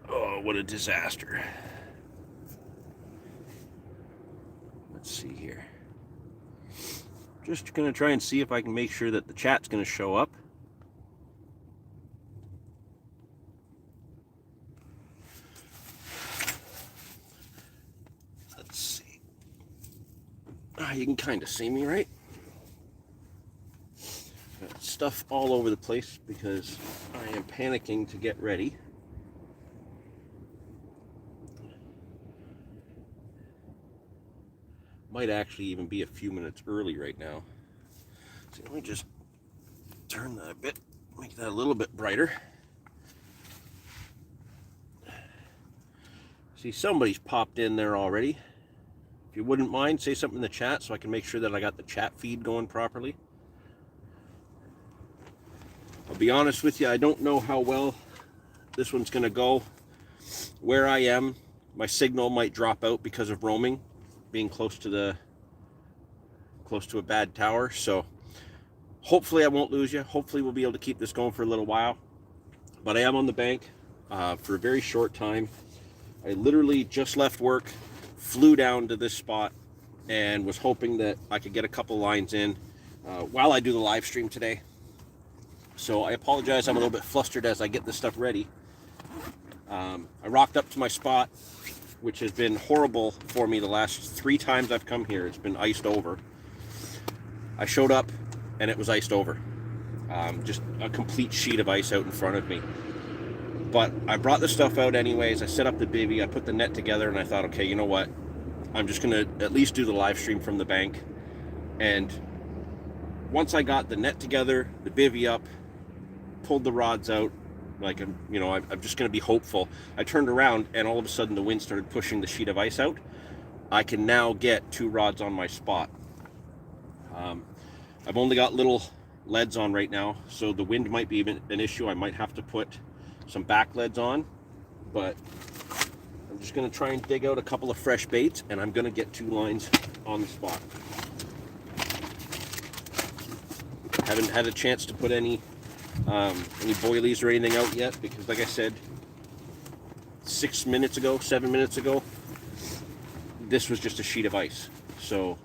Oh, what a disaster. Let's see here. Just going to try and see if I can make sure that the chat's going to show up. Let's see. You can kind of see me, right? Got stuff all over the place because I am panicking to get ready. Might actually even be a few minutes early right now. So let me just turn that a bit, make that a little bit brighter. See, somebody's popped in there already. If you wouldn't mind, say something in the chat so I can make sure that I got the chat feed going properly. I'll be honest with you, I don't know how well this one's going to go. Where I am, my signal might drop out because of roaming, being close to a bad tower. So hopefully I won't lose you. Hopefully we'll be able to keep this going for a little while. But I am on the bank for a very short time. I literally just left work, flew down to this spot, and was hoping that I could get a couple lines in while I do the live stream today. So I apologize, I'm a little bit flustered as I get this stuff ready. I rocked up to my spot, which has been horrible for me the last 3 times I've come here. It's been iced over. I showed up and it was iced over. Just a complete sheet of ice out in front of me. But I brought the stuff out anyways. I set up the bivvy, I put the net together, and I thought, okay, you know what? I'm just gonna at least do the live stream from the bank. And once I got the net together, the bivvy up, pulled the rods out, like, you know, I'm just gonna be hopeful. I turned around and all of a sudden the wind started pushing the sheet of ice out. I can now get 2 rods on my spot. I've only got little leads on right now, so the wind might be an issue. I might have to put some back leads on, but I'm just going to try and dig out a couple of fresh baits, and I'm going to get 2 lines on the spot. Haven't had a chance to put any boilies or anything out yet because, like I said, 7 minutes ago, this was just a sheet of ice. So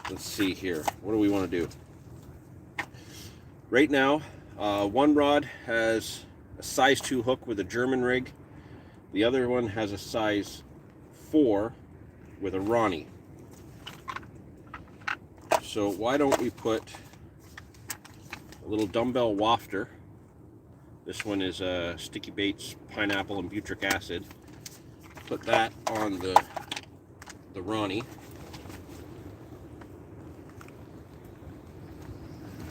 let's see here. What do we want to do? Right now, one rod has a size 2 hook with a German rig. The other one has a size 4 with a Ronnie. So why don't we put a little dumbbell wafter. This one is Sticky Baits, pineapple and butyric acid. Put that on the Ronnie.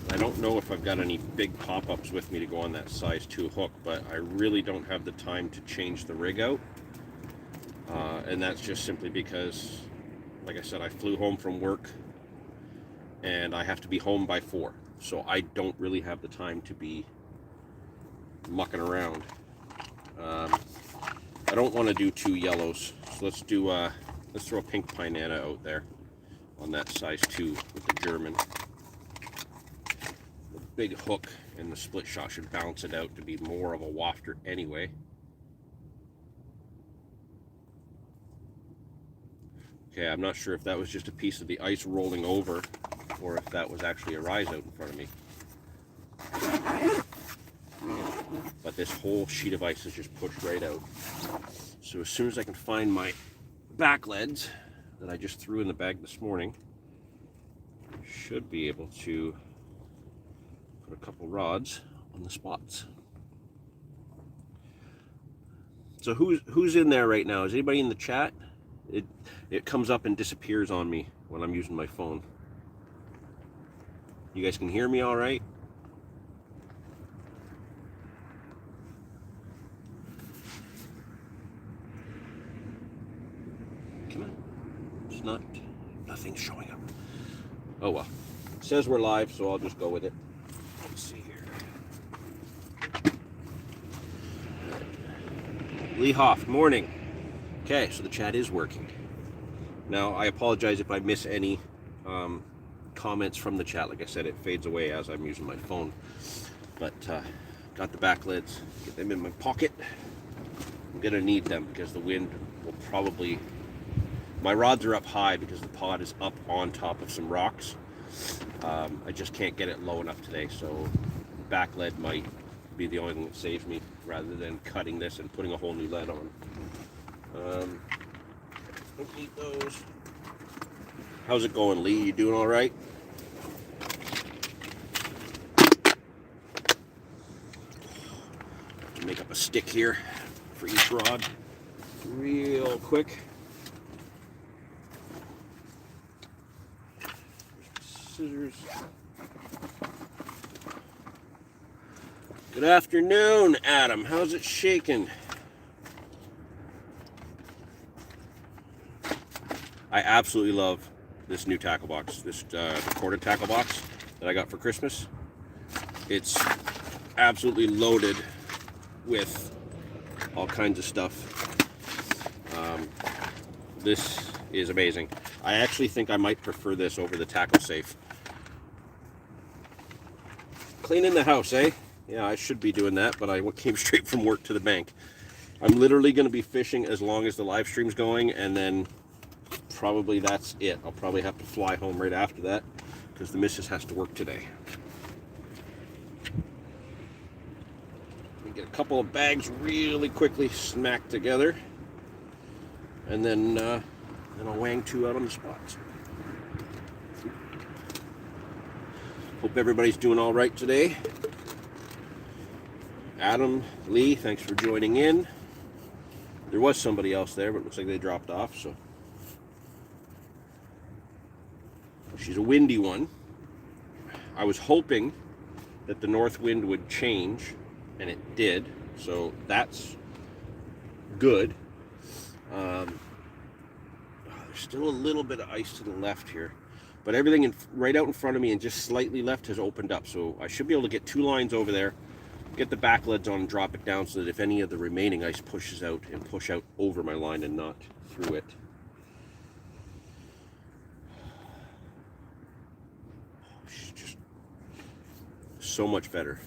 I don't know if I've got any big pop-ups with me to go on that size 2 hook, but I really don't have the time to change the rig out. And that's just simply because, like I said, I flew home from work and I have to be home by 4. So I don't really have the time to be mucking around. I don't want to do 2 yellows. So let's throw a pink pinana out there on that size 2 with the German. Big hook and the split shot should balance it out to be more of a wafter anyway. Okay, I'm not sure if that was just a piece of the ice rolling over or if that was actually a rise out in front of me. But this whole sheet of ice is just pushed right out. So as soon as I can find my back leads that I just threw in the bag this morning, I should be able to put a couple rods on the spots. So who's in there right now? Is anybody in the chat? It comes up and disappears on me when I'm using my phone. You guys can hear me all right? Come on. It's nothing's showing up. Oh well. It says we're live, so I'll just go with it. Let's see here. Lee Hoff, morning. Okay, so the chat is working. Now, I apologize if I miss any comments from the chat. Like I said, it fades away as I'm using my phone. But Got the back lids. Get them in my pocket. I'm gonna need them because the wind will probably... My rods are up high because the pod is up on top of some rocks. I just can't get it low enough today, so back lead might be the only thing that saves me rather than cutting this and putting a whole new lead on. Don't need those. How's it going, Lee? You doing all right? Make up a stick here for each rod real quick. Scissors. Good afternoon, Adam. How's it shaking? I absolutely love this new tackle box, this corded tackle box that I got for Christmas. It's absolutely loaded with all kinds of stuff. This is amazing. I actually think I might prefer this over the tackle safe. Cleaning the house, eh? Yeah, I should be doing that, but I came straight from work to the bank. I'm literally going to be fishing as long as the live stream's going, and then probably that's it. I'll probably have to fly home right after that because the missus has to work today. Get a couple of bags really quickly smacked together, and then I'll wang two out on the spots. Hope everybody's doing all right today. Adam, Lee, thanks for joining in. There was somebody else there, but it looks like they dropped off, so. She's a windy one. I was hoping that the north wind would change, and it did, so that's good. There's still a little bit of ice to the left here, but everything right out in front of me and just slightly left has opened up, so I should be able to get two lines over there, get the back leads on and drop it down so that if any of the remaining ice pushes out and push out over my line and not through it. She's just so much better.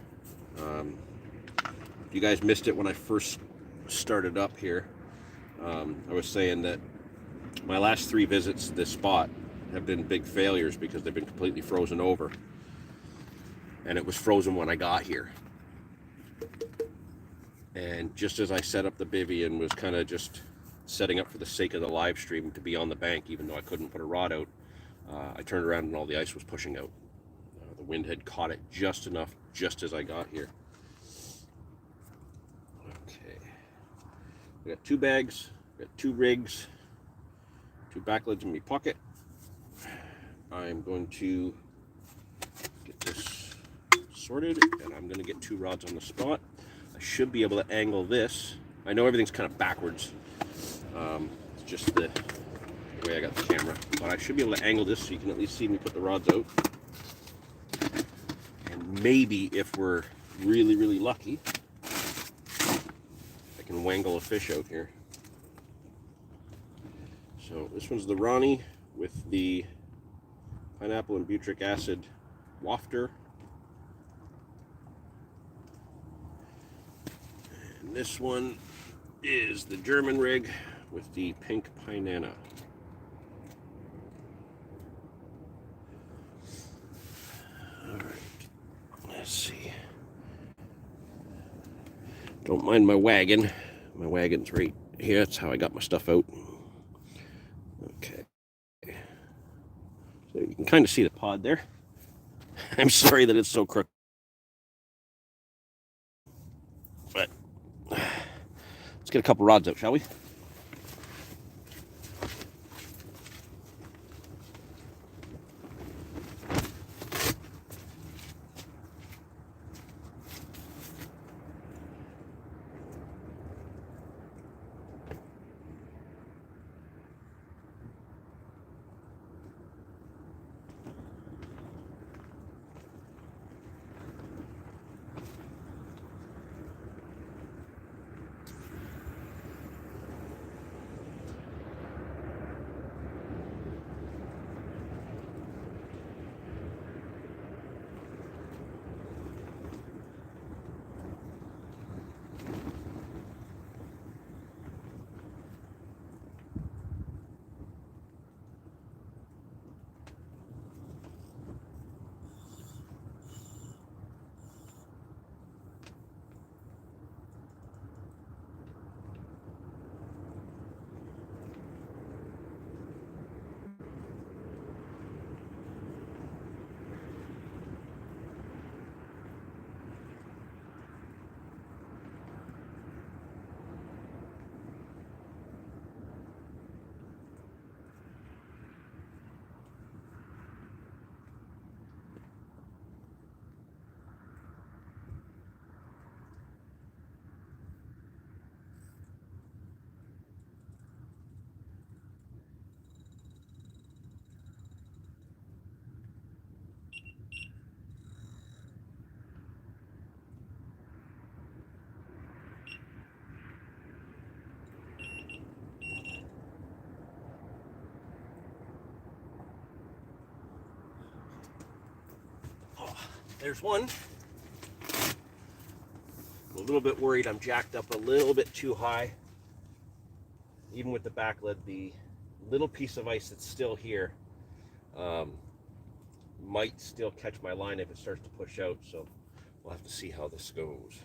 You guys missed it when I first started up here. I was saying that my last 3 visits to this spot have been big failures because they've been completely frozen over. And it was frozen when I got here. And just as I set up the bivvy and was kind of just setting up for the sake of the live stream to be on the bank, even though I couldn't put a rod out, I turned around and all the ice was pushing out. The wind had caught it just enough just as I got here. Okay, we got 2 bags, we got 2 rigs, 2 backlids in my pocket. I'm going to get this sorted, and I'm going to get 2 rods on the spot. I should be able to angle this. I know everything's kind of backwards. It's just the way I got the camera, but I should be able to angle this so you can at least see me put the rods out. And maybe if we're really, really lucky, I can wangle a fish out here. So this one's the Ronnie with the pineapple and butyric acid wafter. And this one is the German rig with the pink pinana. All right, let's see. Don't mind my wagon. My wagon's right here. That's how I got my stuff out. Okay. So you can kind of see the pod there. I'm sorry that it's so crooked. But let's get a couple rods out, shall we? There's one. I'm a little bit worried I'm jacked up a little bit too high. Even with the back lead, the little piece of ice that's still here might still catch my line if it starts to push out, so we'll have to see how this goes.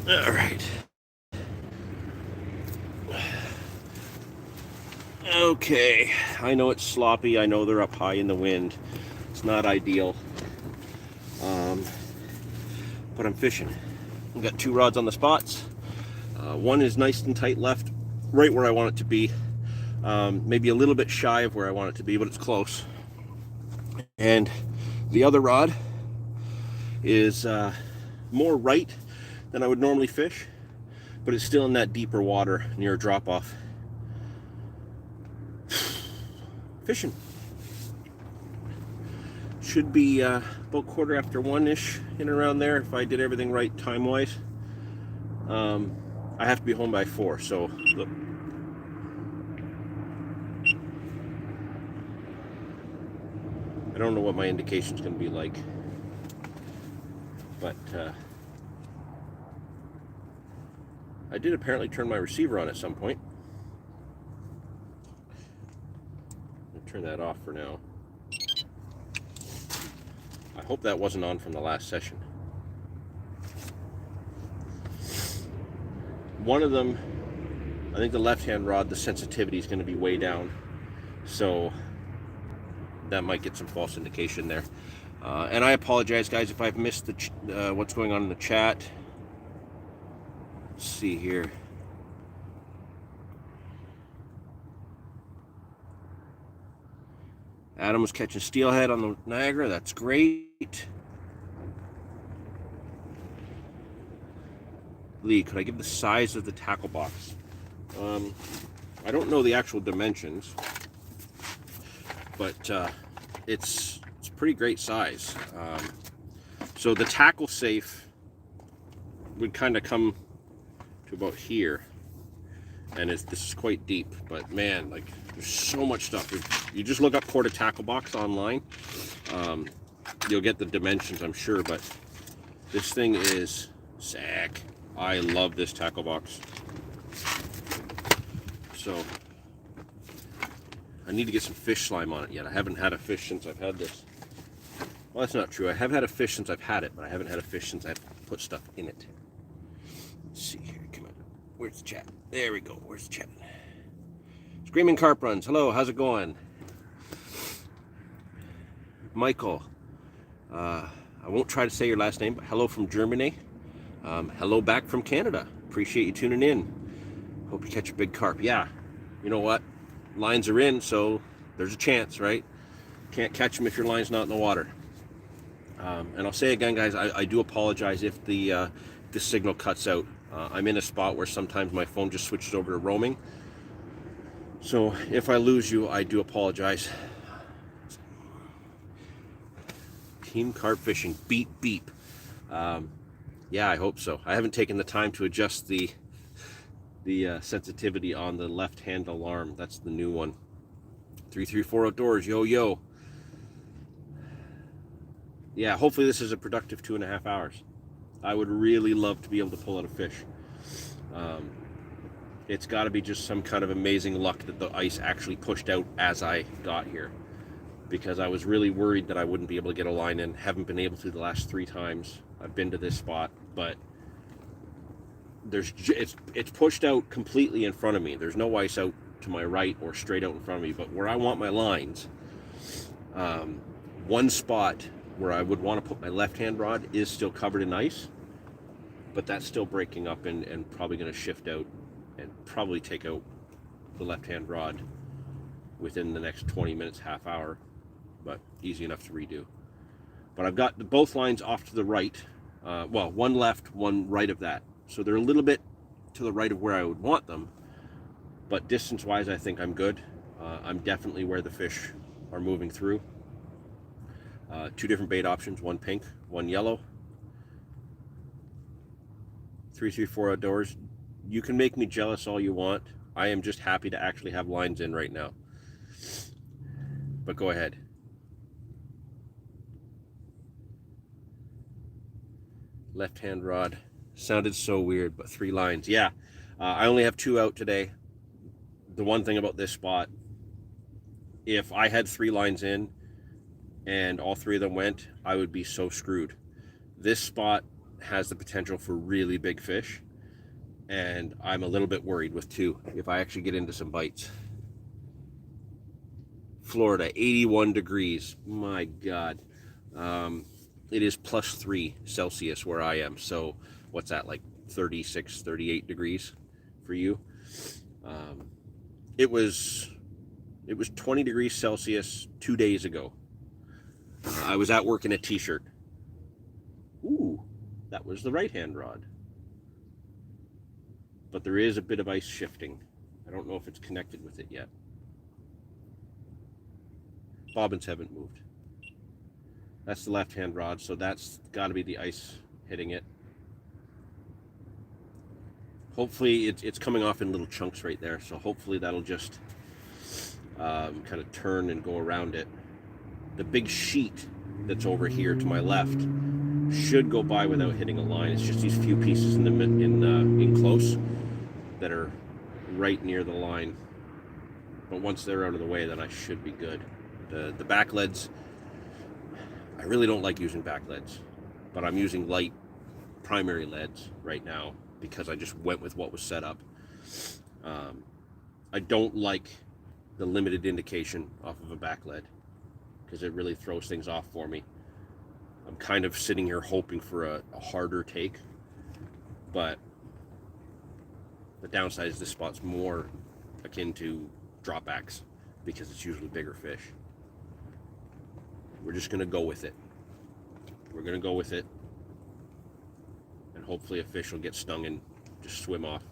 All right. Okay, I know it's sloppy. I know they're up high in the wind. It's not ideal. But I'm fishing. I've got 2 rods on the spots. One is nice and tight left, right where I want it to be. Maybe a little bit shy of where I want it to be, but it's close. And the other rod is more right than I would normally fish, but it's still in that deeper water near a drop-off. Fishing. Should be about 1:15 in around there if I did everything right time-wise. I have to be home by 4, so look. I don't know what my indication's going to be like, but I did apparently turn my receiver on at some point. I'll turn that off for now. I hope that wasn't on from the last session. One of them, I think the left-hand rod, the sensitivity is going to be way down, so that might get some false indication there. And I apologize, guys, if I've missed the what's going on in the chat. Let's see here. Adam was catching steelhead on the Niagara. That's great. Lee, could I give the size of the tackle box? I don't know the actual dimensions, but it's pretty great size. So the tackle safe would kind of come to about here, And this is quite deep, but man, like there's so much stuff. You just look up Porta Tackle Box online. You'll get the dimensions, I'm sure, but this thing is sick. I love this tackle box. So I need to get some fish slime on it yet. I haven't had a fish since I've had this. Well, that's not true. I have had a fish since I've had it, but I haven't had a fish since I've put stuff in it. Let's see here. Come on. Where's the chat? There we go. Where's the chat? Screaming Carp Runs. Hello, how's it going? Michael. I won't try to say your last name, but hello from Germany. Hello back from Canada. Appreciate you tuning in. Hope you catch a big carp. Yeah, you know what? Lines are in, so there's a chance, right? Can't catch them if your line's not in the water. And I'll say again, guys, I do apologize if the signal cuts out. I'm in a spot where sometimes my phone just switches over to roaming. So if I lose you, I do apologize. Team carp fishing, beep beep. Yeah, I hope so. I haven't taken the time to adjust the sensitivity on the left-hand alarm. That's the new one. 334 Outdoors, yo yo. Yeah, hopefully this is a productive 2.5 hours. I would really love to be able to pull out a fish. It's got to be just some kind of amazing luck that the ice actually pushed out as I got here, because I was really worried that I wouldn't be able to get a line in. Haven't been able to the last 3 times I've been to this spot, but it's pushed out completely in front of me. There's no ice out to my right or straight out in front of me, but where I want my lines, one spot where I would want to put my left-hand rod is still covered in ice, but that's still breaking up and probably going to shift out and probably take out the left-hand rod within the next 20 minutes, half hour, but easy enough to redo. But I've got both lines off to the right, well, one left, one right of that. So they're a little bit to the right of where I would want them, but distance-wise, I think I'm good. I'm definitely where the fish are moving through. 2 different bait options, one pink, one yellow. 334 Outdoors. You can make me jealous all you want. I am just happy to actually have lines in right now. But go ahead. Left-hand rod. Sounded so weird, but 3 lines. Yeah, I only have 2 out today. The one thing about this spot, if I had 3 lines in and all 3 of them went, I would be so screwed. This spot has the potential for really big fish, and I'm a little bit worried with 2 if I actually get into some bites. Florida, 81 degrees. My God. It is +3 Celsius where I am. So what's that, like 36, 38 degrees for you? It was 20 degrees Celsius 2 days ago. I was at work in a t-shirt. Ooh, that was the right-hand rod. But there is a bit of ice shifting. I don't know if it's connected with it yet. Bobbins haven't moved. That's the left-hand rod, so that's got to be the ice hitting it. Hopefully it's coming off in little chunks right there, so hopefully that'll just kind of turn and go around it. The big sheet that's over here to my left should go by without hitting a line. It's just these few pieces in close that are right near the line. But once they're out of the way, then I should be good. The back leads, I really don't like using back leads, but I'm using light primary leads right now because I just went with what was set up. I don't like the limited indication off of a back lead because it really throws things off for me. I'm kind of sitting here hoping for a harder take, but the downside is this spot's more akin to dropbacks because it's usually bigger fish. We're just going to go with it. We're going to go with it, and hopefully a fish will get stung and just swim off.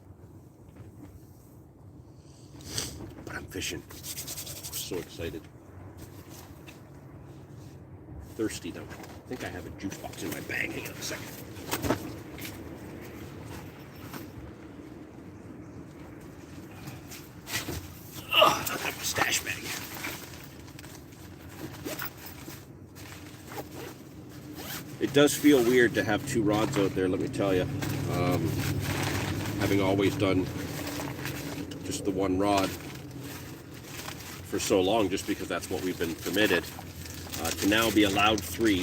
But I'm fishing. So excited. Thirsty though. I think I have a juice box in my bag. Hang on a second. It does feel weird to have two rods out there, let me tell you. Having always done just the one rod for so long, just because that's what we've been permitted, to now be allowed three.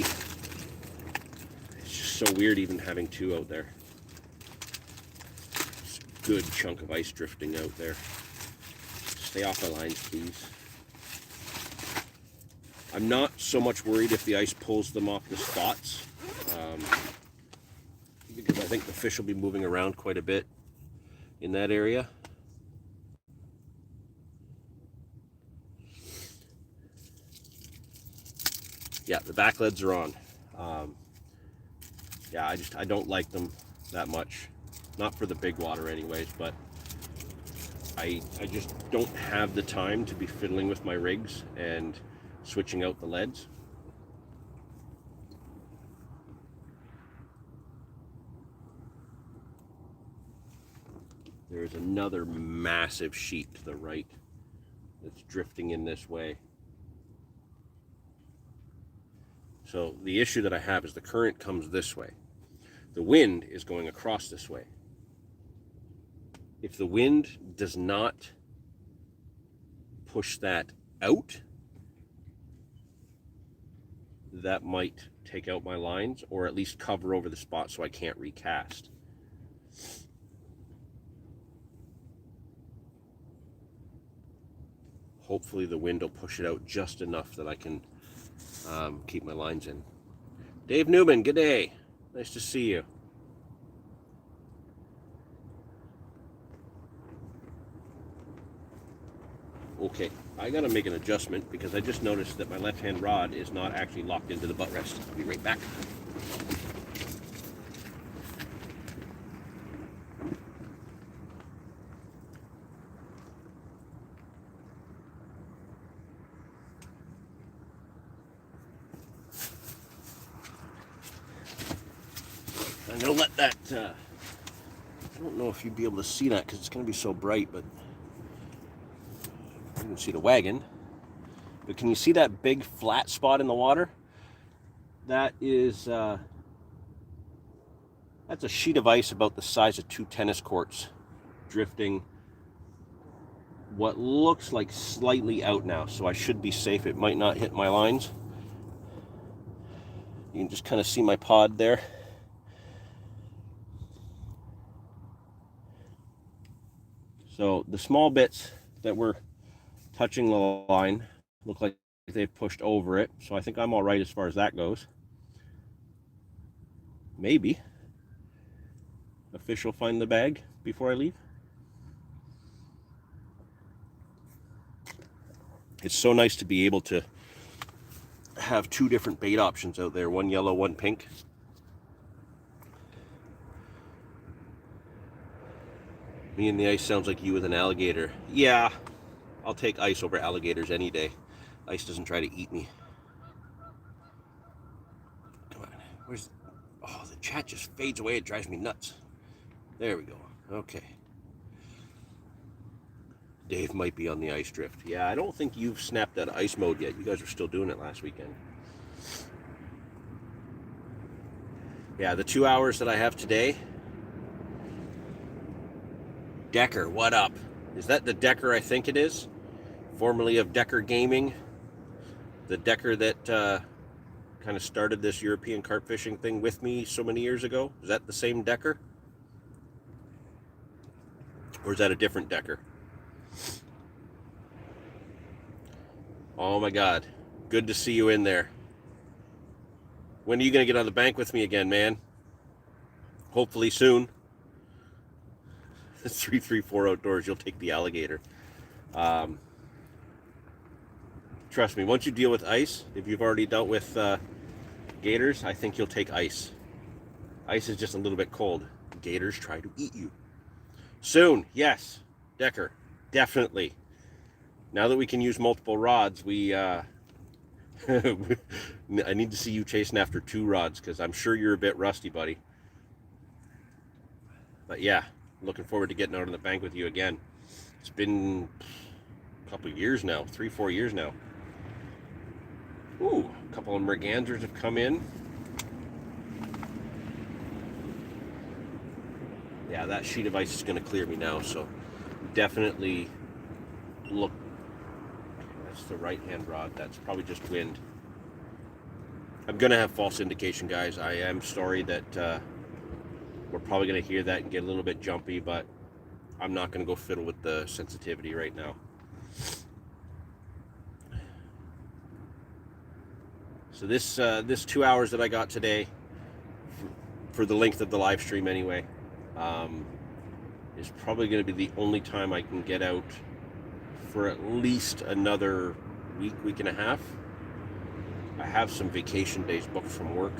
It's just so weird even having two out there. It's a good chunk of ice drifting out there. Stay off my lines, please. I'm not so much worried if the ice pulls them off the spots, because I think the fish will be moving around quite a bit in that area. Yeah, the back leads are on. Yeah, I don't like them that much. Not for the big water anyways, but I just don't have the time to be fiddling with my rigs and switching out the leads. There's another massive sheet to the right that's drifting in this way. So the issue that I have is the current comes this way. The wind is going across this way. If the wind does not push that out, that might take out my lines, or at least cover over the spot so I can't recast. Hopefully the wind will push it out just enough that I can keep my lines in. Dave Newman, good day. Nice to see you. Okay, I gotta make an adjustment because I just noticed that my left-hand rod is not actually locked into the butt rest. I'll be right back. I'm gonna let that, I don't know if you'd be able to see that because it's gonna be so bright, but you can see the wagon. But can you see that big flat spot in the water? That is, that's a sheet of ice about the size of 2 tennis courts drifting what looks like slightly out now, so I should be safe. It might not hit my lines. You can just kind of see my pod there. So the small bits that were touching the line look like they've pushed over it, so I think I'm all right as far as that goes. Maybe a fish will find the bag before I leave. It's so nice to be able to have 2 different bait options out there, one yellow, one pink. Me and the ice sounds like you with an alligator. Yeah, I'll take ice over alligators any day. Ice doesn't try to eat me. Come on, where's... Oh, the chat just fades away. It drives me nuts. There we go. Okay. Dave might be on the ice drift. Yeah, I don't think you've snapped that ice mode yet. You guys were still doing it last weekend. Yeah, the 2 hours that I have today. Decker, what up? Is that the Decker I think it is? Formerly of Decker Gaming. The Decker that kind of started this European carp fishing thing with me so many years ago. Is that the same Decker? Or is that a different Decker? Oh my God. Good to see you in there. When are you going to get on the bank with me again, man? Hopefully soon. 334 outdoors, you'll take the alligator. Trust me, once you deal with ice, if you've already dealt with gators, I think you'll take ice. Ice is just a little bit cold. Gators try to eat you. Soon, yes. Decker, definitely. Now that we can use multiple rods, I need to see you chasing after 2 rods, because I'm sure you're a bit rusty, buddy. But yeah, looking forward to getting out on the bank with you again. It's been a couple of years now, 3-4 years now. Ooh, a couple of mergansers have come in. Yeah, that sheet of ice is going to clear me now, so definitely look. That's the right-hand rod. That's probably just wind. I'm going to have false indication, guys. I am sorry that we're probably going to hear that and get a little bit jumpy, but I'm not going to go fiddle with the sensitivity right now. So this 2 hours that I got today, for the length of the live stream anyway, is probably going to be the only time I can get out for at least another week and a half. I have some vacation days booked from work.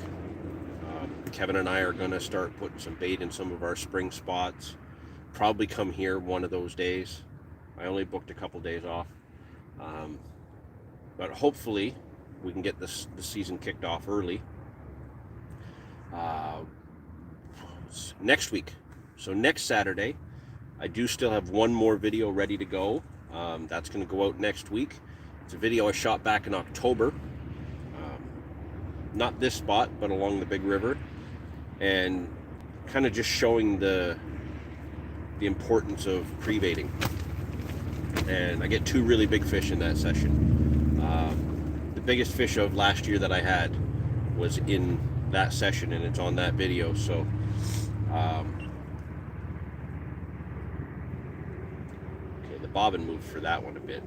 Kevin and I are going to start putting some bait in some of our spring spots. Probably come here one of those days. I only booked a couple days off. But hopefully we can get the season kicked off early. Next week. So next Saturday, I do still have one more video ready to go. That's going to go out next week. It's a video I shot back in October. Not this spot, but along the big river. And kind of just showing the importance of pre-baiting. And I get two really big fish in that session. The biggest fish of last year that I had was in that session, and it's on that video. So okay, the bobbin moved for that one a bit.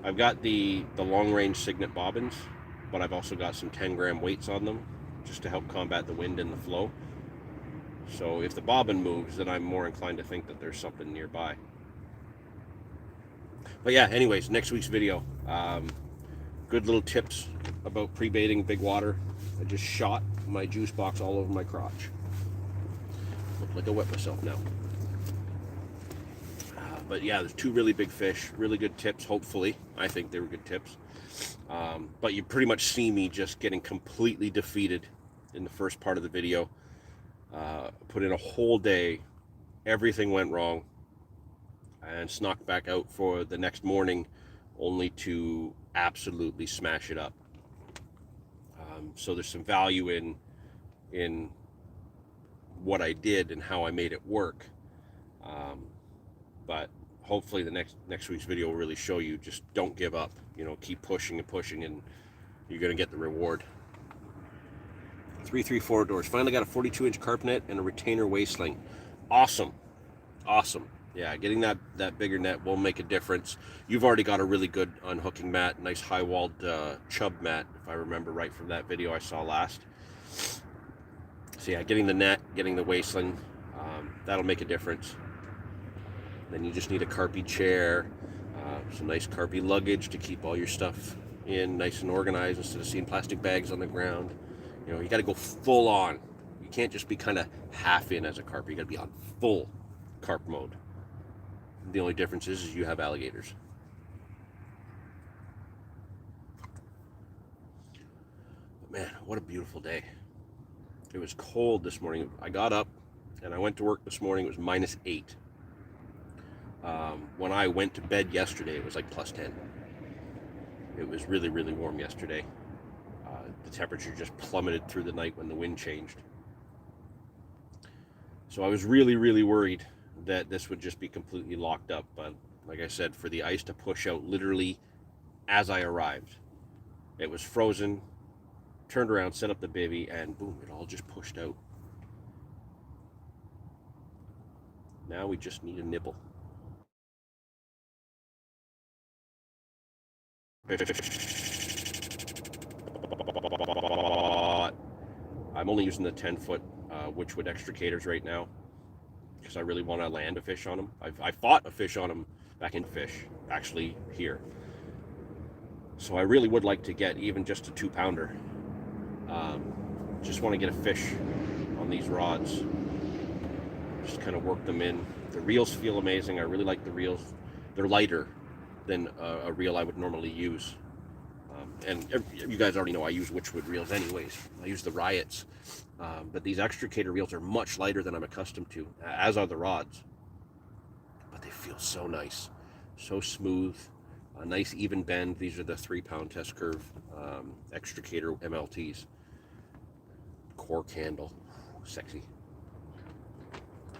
I've got the long range Signet bobbins, but I've also got some 10-gram weights on them just to help combat the wind and the flow. So if the bobbin moves, then I'm more inclined to think that there's something nearby. But yeah, anyways, next week's video. Good little tips about pre-baiting big water. I just shot my juice box all over my crotch. Look like I wet myself now. But yeah, there's two really big fish, really good tips, hopefully. I think they were good tips. But you pretty much see me just getting completely defeated in the first part of the video. Put in a whole day, everything went wrong, and snuck back out for the next morning only to absolutely smash it up. So there's some value in what I did and how I made it work. But hopefully the next week's video will really show you, just don't give up, keep pushing and pushing, and you're going to get the reward. 334 doors. Finally got a 42-inch carp net and a retainer waistling. Awesome. Yeah, getting that bigger net will make a difference. You've already got a really good unhooking mat, nice high-walled chub mat, if I remember right from that video I saw last. So yeah, getting the net, getting the waistling, that'll make a difference. Then you just need a carpy chair, some nice carpy luggage to keep all your stuff in nice and organized instead of seeing plastic bags on the ground. You got to go full on. You can't just be kind of half in as a carper. You got to be on full carp mode. The only difference is you have alligators. But man, what a beautiful day. It was cold this morning. I got up and I went to work this morning. It was -8. When I went to bed yesterday, it was like +10. It was really, really warm yesterday. The temperature just plummeted through the night when the wind changed. So I was really, really worried that this would just be completely locked up. But like I said, for the ice to push out literally as I arrived, it was frozen, turned around, set up the bivvy, and boom, it all just pushed out. Now we just need a nibble. I'm only using the 10-foot Witchwood extricators right now because I really want to land a fish on them. I fought a fish on them back in fish, actually here. So I really would like to get even just a 2-pounder. Just want to get a fish on these rods. Just kind of work them in. The reels feel amazing. I really like the reels. They're lighter than a reel I would normally use. And you guys already know I use Witchwood reels anyways. I use the Riots. But these extricator reels are much lighter than I'm accustomed to, as are the rods. But they feel so nice, so smooth, a nice even bend. These are the 3-pound test curve extricator MLTs. Cork handle, sexy.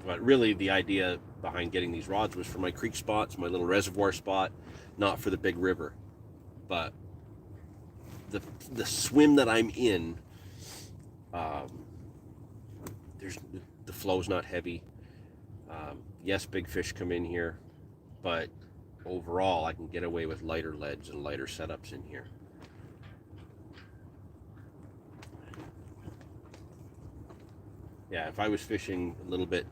But really, the idea behind getting these rods was for my creek spots, my little reservoir spot, not for the big river. But the swim that I'm in, the flow's not heavy. Yes, big fish come in here, but overall, I can get away with lighter leads and lighter setups in here. Yeah, if I was fishing a little bit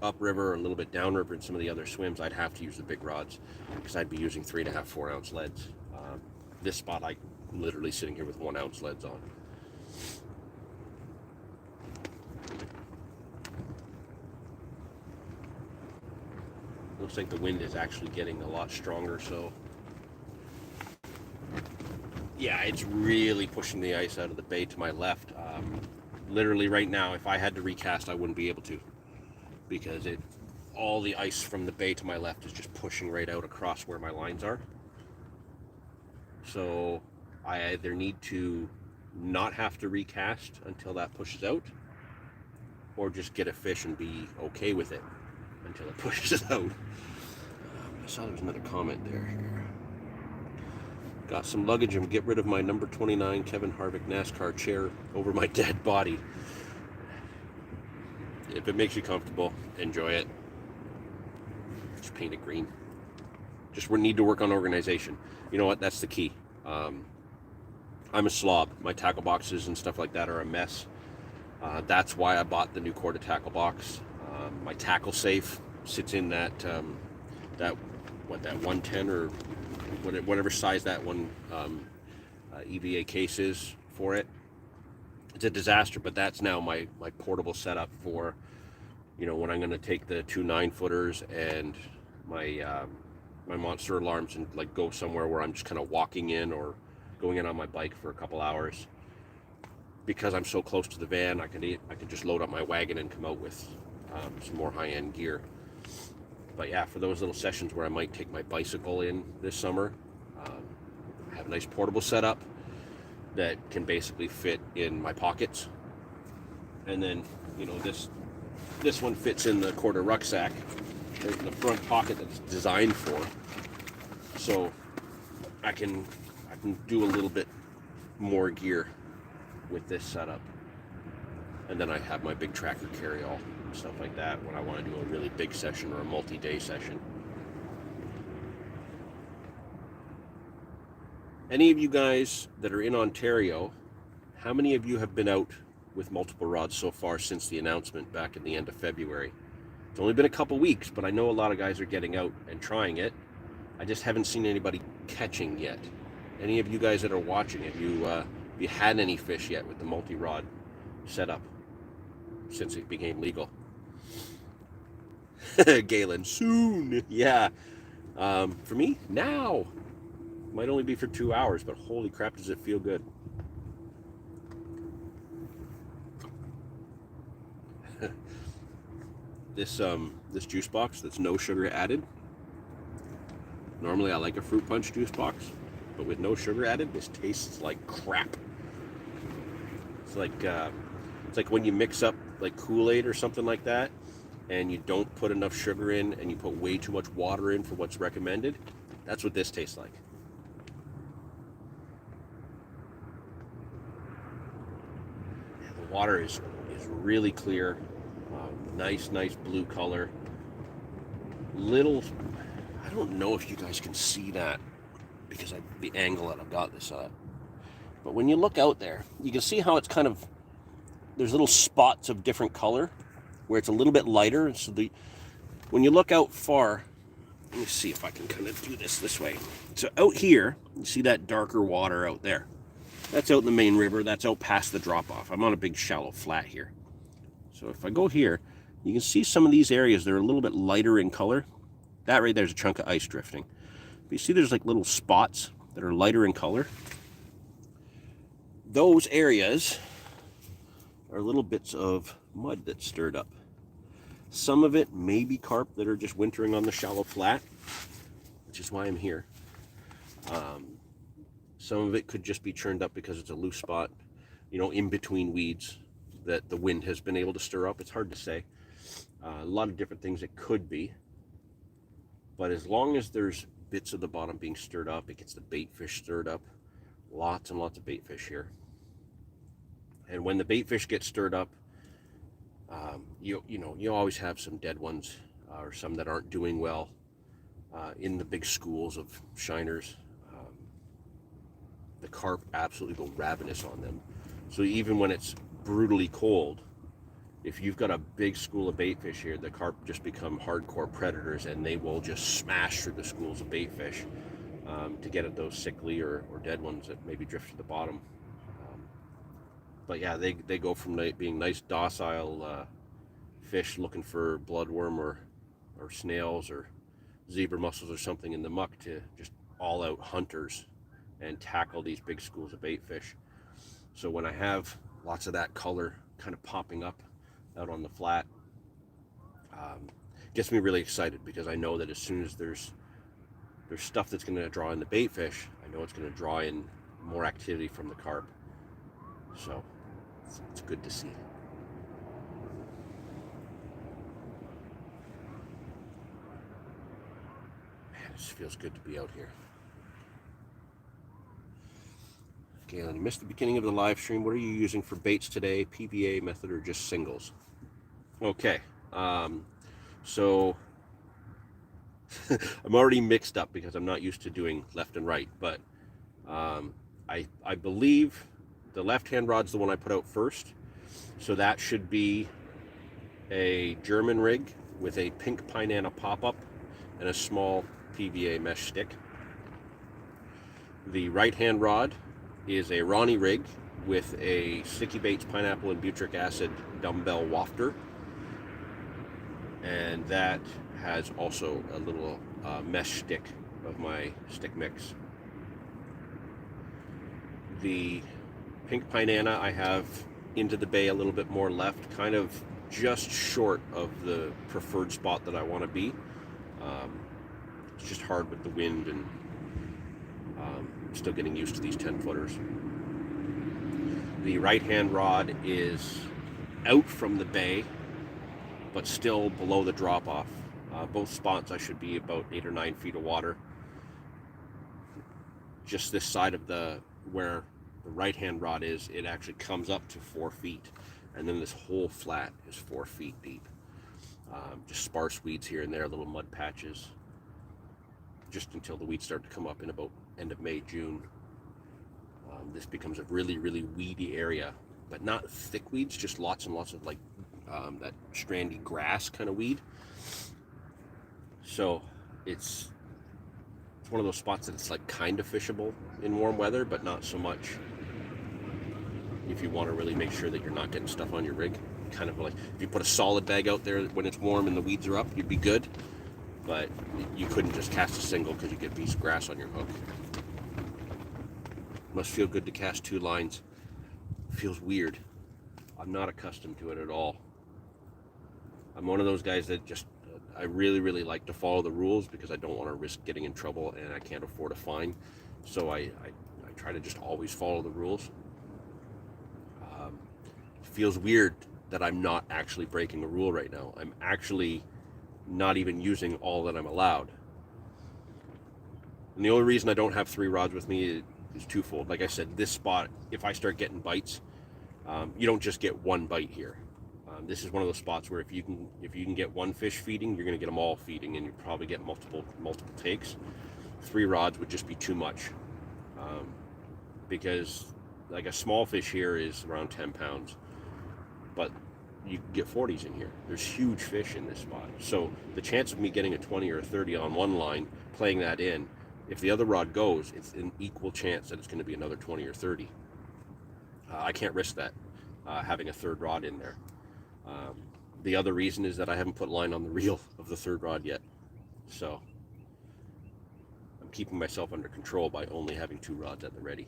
upriver or a little bit downriver in some of the other swims, I'd have to use the big rods because I'd be using 3.5, 4 ounce leads. This spot, I'm literally sitting here with 1 ounce leads on. Looks like the wind is actually getting a lot stronger, so yeah, it's really pushing the ice out of the bay to my left. Literally right now, if I had to recast, I wouldn't be able to, because all the ice from the bay to my left is just pushing right out across where my lines are. So I either need to not have to recast until that pushes out, or just get a fish and be okay with it until it pushes out. I saw there was another comment there. Got some luggage and get rid of my number 29 Kevin Harvick NASCAR chair over my dead body. If it makes you comfortable, enjoy it. Just paint it green. Just we need to work on organization. You know what? That's the key. I'm a slob. My tackle boxes and stuff like that are a mess. That's why I bought the new Quarter tackle box. My tackle safe sits in that 110 or whatever size that one EVA case is for it. It's a disaster, but that's now my portable setup for, when I'm going to take the 2 9-footers and my monster alarms and like go somewhere where I'm just kind of walking in or going in on my bike for a couple hours. Because I'm so close to the van, I can just load up my wagon and come out with some more high-end gear. But yeah, for those little sessions where I might take my bicycle in this summer, I have a nice portable setup that can basically fit in my pockets. And then, this one fits in the Quarter rucksack. There's the front pocket that's designed for. So I can do a little bit more gear with this setup. And then I have my big tracker carry-all and stuff like that when I want to do a really big session or a multi-day session. Any of you guys that are in Ontario, how many of you have been out with multiple rods so far since the announcement back in the end of February? It's only been a couple weeks, but I know a lot of guys are getting out and trying it. I just haven't seen anybody catching yet. Any of you guys that are watching, have you had any fish yet with the multi-rod setup since it became legal? Galen, soon. Yeah. For me, now. Might only be for 2 hours, but holy crap, does it feel good. This juice box that's no sugar added. Normally I like a fruit punch juice box, but with no sugar added, this tastes like crap. It's like when you mix up like Kool-Aid or something like that, and you don't put enough sugar in, and you put way too much water in for what's recommended. That's what this tastes like. The water is really clear, nice blue color. I don't know if you guys can see that because the angle that I've got this at. But when you look out there, you can see how it's kind of, there's little spots of different color where it's a little bit lighter. So when you look out far, let me see if I can kind of do this way. So out here, you see that darker water out there. That's out in the main river. That's out past the drop-off. I'm on a big shallow flat here. So if I go here, you can see some of these areas, they're a little bit lighter in color. That right there's a chunk of ice drifting. But you see there's like little spots that are lighter in color. Those areas are little bits of mud that's stirred up. Some of it may be carp that are just wintering on the shallow flat, which is why I'm here. Some of it could just be churned up because it's a loose spot, in between weeds that the wind has been able to stir up. It's hard to say. A lot of different things it could be, but as long as there's bits of the bottom being stirred up, it gets the bait fish stirred up. Lots and lots of bait fish here. And when the bait fish get stirred up, you always have some dead ones or some that aren't doing well in the big schools of shiners. The carp absolutely go ravenous on them. So even when it's brutally cold, if you've got a big school of bait fish here, the carp just become hardcore predators, and they will just smash through the schools of bait fish to get at those sickly or dead ones that maybe drift to the bottom. But yeah, they go from being nice docile fish looking for bloodworm or snails or zebra mussels or something in the muck to just all out hunters and tackle these big schools of bait fish. So when I have lots of that color kind of popping up out on the flat, gets me really excited, because I know that as soon as there's stuff that's going to draw in the bait fish, I know it's going to draw in more activity from the carp. So it's good to see. Man, it just feels good to be out here. Galen, you missed the beginning of the live stream. What are you using for baits today? PVA method or just singles? Okay, so I'm already mixed up because I'm not used to doing left and right, but I believe the left-hand rod's the one I put out first, so that should be a German rig with a pink Pinana pop-up and a small PVA mesh stick. The right-hand rod is a Ronnie rig with a Sticky Baits pineapple and butyric acid dumbbell wafter, and that has also a little mesh stick of my stick mix. The pink Pinana I have into the bay a little bit more left, kind of just short of the preferred spot that I want to be. It's just hard with the wind, and still getting used to these 10-footers. The right-hand rod is out from the bay, but still below the drop-off. Both spots I should be about 8 or 9 feet of water. Just this side of where the right-hand rod is, it actually comes up to 4 feet, and then this whole flat is 4 feet deep. Just sparse weeds here and there, little mud patches, just until the weeds start to come up in about end of May, June. This becomes a really, really weedy area, but not thick weeds, just lots and lots of like that strandy grass kind of weed. So it's one of those spots that it's like kind of fishable in warm weather, but not so much if you want to really make sure that you're not getting stuff on your rig. Kind of like if you put a solid bag out there when it's warm and the weeds are up, you'd be good, but you couldn't just cast a single because you get a piece of grass on your hook. Must feel good to cast 2 lines. Feels weird. I'm not accustomed to it at all. I'm one of those guys that just, I really, really like to follow the rules because I don't want to risk getting in trouble and I can't afford a fine. So I try to just always follow the rules. It feels weird that I'm not actually breaking a rule right now. I'm actually not even using all that I'm allowed. And the only reason I don't have 3 rods with me is twofold. Like I said, this spot, if I start getting bites, you don't just get one bite here. This is one of those spots where if you can get one fish feeding, you're going to get them all feeding, and you probably get multiple takes. 3 rods would just be too much, because like a small fish here is around 10 pounds, but you can get 40s in here. There's huge fish in this spot, so the chance of me getting a 20 or a 30 on one line, playing that in, if the other rod goes, it's an equal chance that it's going to be another 20 or 30. I can't risk that, having a 3rd rod in there. The other reason is that I haven't put line on the reel of the 3rd rod yet, so I'm keeping myself under control by only having 2 rods at the ready.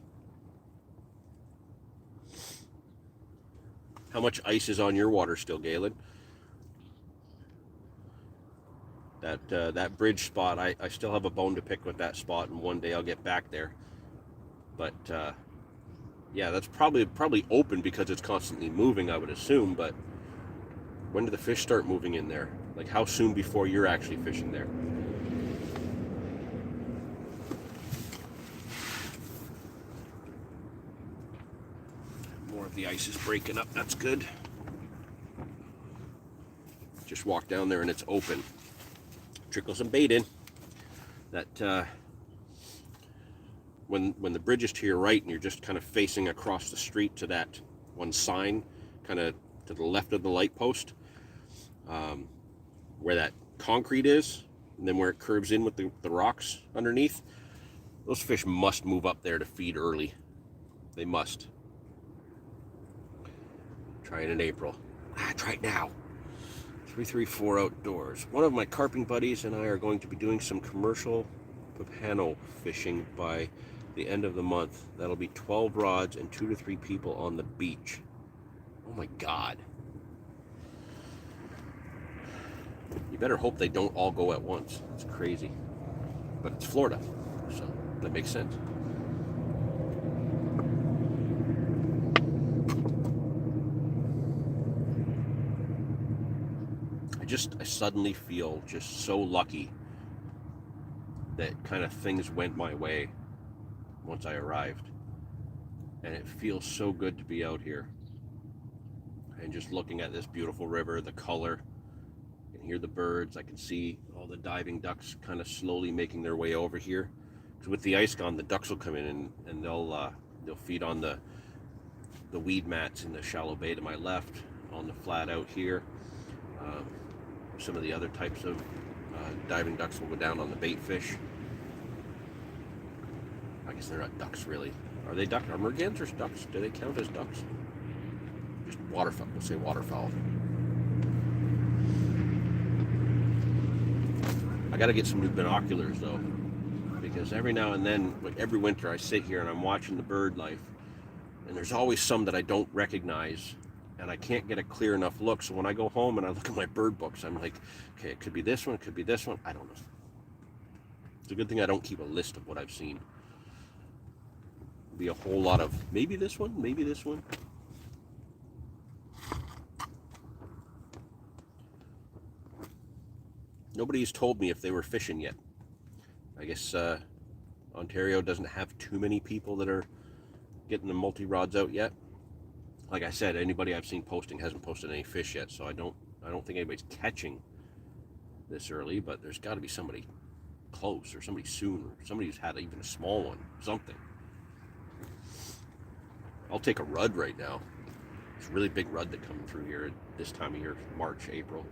How much ice is on your water still, Galen? That bridge spot, I still have a bone to pick with that spot, and one day I'll get back there. But yeah, that's probably open because it's constantly moving, I would assume, but When do the fish start moving in there? Like how soon before you're actually fishing there? More of the ice is breaking up. That's good. Just walk down there and it's open. Trickle some bait in. That when the bridge is to your right and you're just kind of facing across the street to that one sign, kind of to the left of the light post, where that concrete is, and then where it curves in with the rocks underneath, those fish must move up there to feed early. They must. Try it in April. Try it now. 334 Outdoors. One of my carping buddies and I are going to be doing some commercial papano fishing by the end of the month. That'll be 12 rods and 2 to 3 people on the beach. Oh my God. You better hope they don't all go at once. It's crazy. But it's Florida, so that makes sense. I suddenly feel just so lucky that kind of things went my way once I arrived. And it feels so good to be out here. And just looking at this beautiful river, the color, I can hear the birds, I can see all the diving ducks kind of slowly making their way over here. Because with the ice gone, the ducks will come in and they'll feed on the weed mats in the shallow bay to my left, on the flat out here. Some of the other types of diving ducks will go down on the bait fish. I guess they're not ducks really. Are they ducks? Are mergans or ducks? Do they count as ducks? Just waterfowl. We'll say waterfowl. I got to get some new binoculars though, because every now and then, like every winter, I sit here and I'm watching the bird life, and there's always some that I don't recognize, and I can't get a clear enough look. So when I go home and I look at my bird books, I'm like, okay, it could be this one, it could be this one. I don't know. It's a good thing I don't keep a list of what I've seen. It'll be a whole lot of maybe this one, maybe this one. Nobody's told me if they were fishing yet. I guess Ontario doesn't have too many people that are getting the multi-rods out yet. Like I said, anybody I've seen posting hasn't posted any fish yet, so I don't think anybody's catching this early, but there's got to be somebody close or somebody soon, or somebody who's had even a small one, something. I'll take a rudd right now. It's a really big rudd that come through here at this time of year, March, April.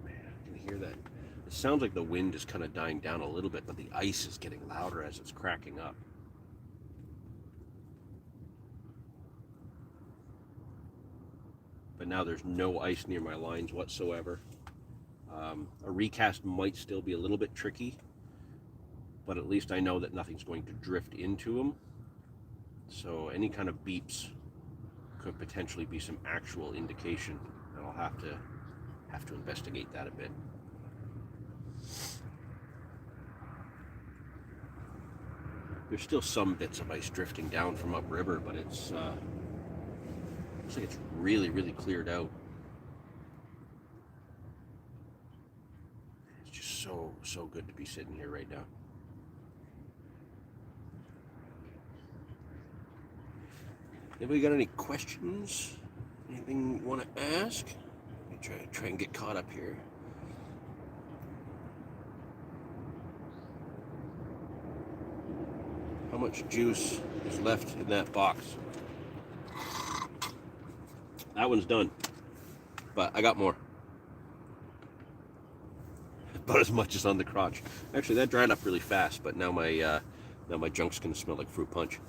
Man, I can hear that. It sounds like the wind is kind of dying down a little bit, but the ice is getting louder as it's cracking up. But now there's no ice near my lines whatsoever. A recast might still be a little bit tricky, but at least I know that nothing's going to drift into them. So any kind of beeps could potentially be some actual indication, and I'll have to investigate that a bit. There's still some bits of ice drifting down from upriver, but it's looks like it's really, really cleared out. It's just so good to be sitting here right now. Anybody got any questions? Anything you want to ask? Let me try and get caught up here. How much juice is left in that box? That one's done, but I got more. About as much as on the crotch. Actually, that dried up really fast, but now my junk's gonna smell like fruit punch.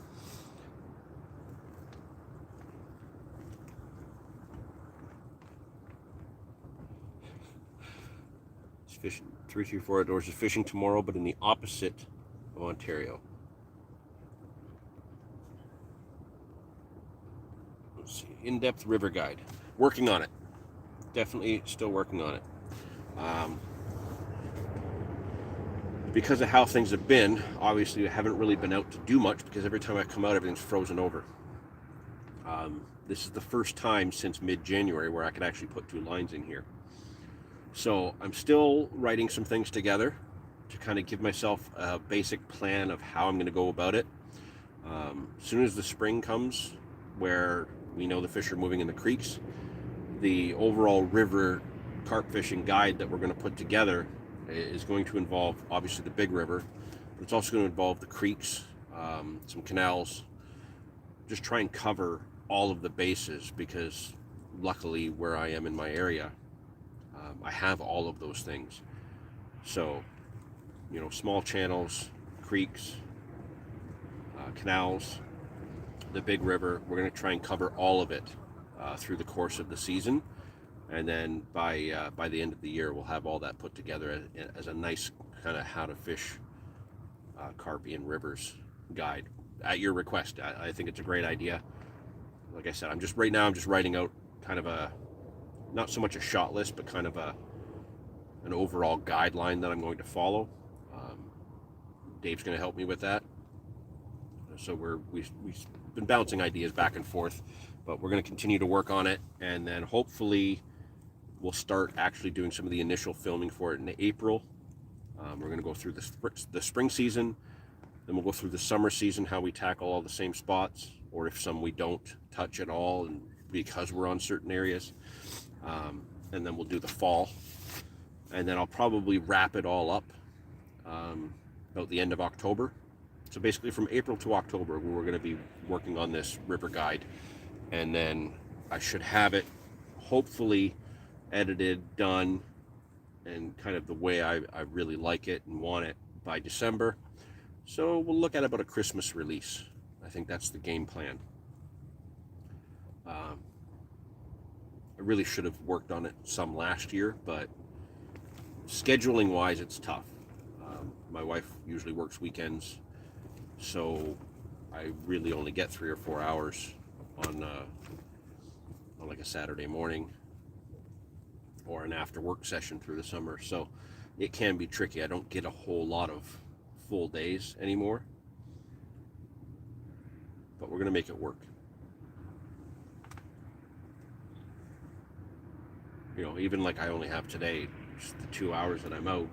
It's fishing. 334 Outdoors is fishing tomorrow, but in the opposite of Ontario. Let's see. In-depth river guide. Working on it. Definitely still working on it. because of how things have been, obviously I haven't really been out to do much because every time I come out, everything's frozen over. This is the first time since mid-January where I could actually put 2 lines in here. So I'm still writing some things together to kind of give myself a basic plan of how I'm going to go about it. As soon as the spring comes, where we know the fish are moving in the creeks, the overall river carp fishing guide that we're going to put together is going to involve obviously the big river, but it's also going to involve the creeks, some canals, just try and cover all of the bases, because luckily where I am in my area, I have all of those things. So, you know, small channels, creeks, canals, the big river, we're going to try and cover all of it through the course of the season. And then by the end of the year, we'll have all that put together as a nice kind of how to fish Carpian rivers guide at your request. I think it's a great idea. Like I said, I'm just writing out kind of a, not so much a shot list, but kind of an overall guideline that I'm going to follow. Dave's going to help me with that. So we've been bouncing ideas back and forth, but we're going to continue to work on it, and then hopefully we'll start actually doing some of the initial filming for it in April. We're going to go through the spring season, then we'll go through the summer season, how we tackle all the same spots, or if some we don't touch at all, and because we're on certain areas. And then we'll do the fall, and then I'll probably wrap it all up about the end of October. So basically from April to October, we're going to be working on this river guide, and then I should have it hopefully edited, done, and kind of the way I really like it and want it by December. So we'll look at about a Christmas release. I think that's the game plan. I really should have worked on it some last year, but scheduling wise, it's tough. My wife usually works weekends, so I really only get 3 or 4 hours on like a Saturday morning or an after work session through the summer. So it can be tricky. I don't get a whole lot of full days anymore, but we're going to make it work. You know, even like I only have today, just the 2 hours that I'm out,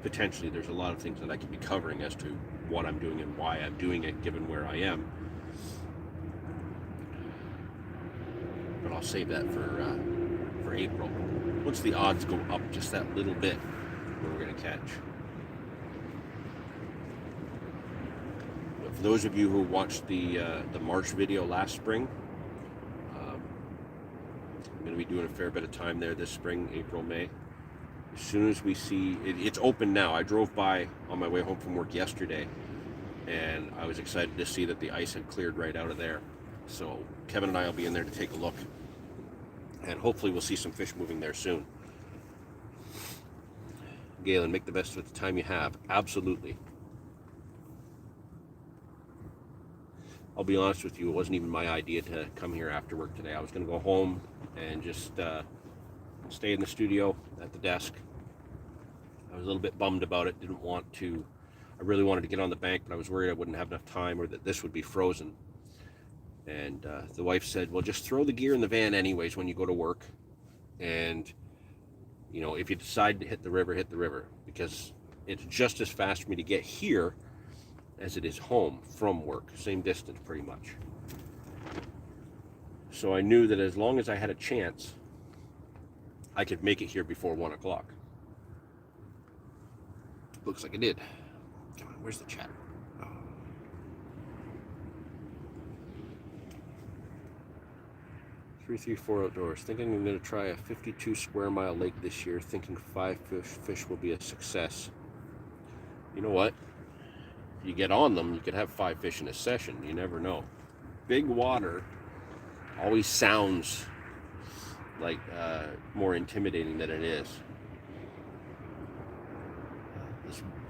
potentially there's a lot of things that I could be covering as to what I'm doing and why I'm doing it, given where I am. But I'll save that for April. Once the odds go up just that little bit, where we're going to catch. But for those of you who watched the March video last spring, I'm going to be doing a fair bit of time there this spring, April, May. As soon as we see it's open now. I drove by on my way home from work yesterday, and I was excited to see that the ice had cleared right out of there. So Kevin and I will be in there to take a look, and hopefully we'll see some fish moving there soon. Galen, make the best of the time you have. Absolutely. I'll be honest with you, it wasn't even my idea to come here after work today. I was going to go home and just stay in the studio at the desk. I was a little bit bummed about it. I really wanted to get on the bank, but I was worried I wouldn't have enough time, or that this would be frozen. And the wife said, well, just throw the gear in the van anyways when you go to work. And, you know, if you decide to hit the river, because it's just as fast for me to get here as it is home from work. Same distance, pretty much. So I knew that as long as I had a chance, I could make it here before 1 o'clock. Looks like I did. Come on, where's the chatter? Oh. 334 outdoors. Thinking I'm going to try a 52 square mile lake this year. Thinking 5 fish will be a success. You know what? If you get on them, you could have 5 fish in a session. You never know. Big water always sounds like more intimidating than it is.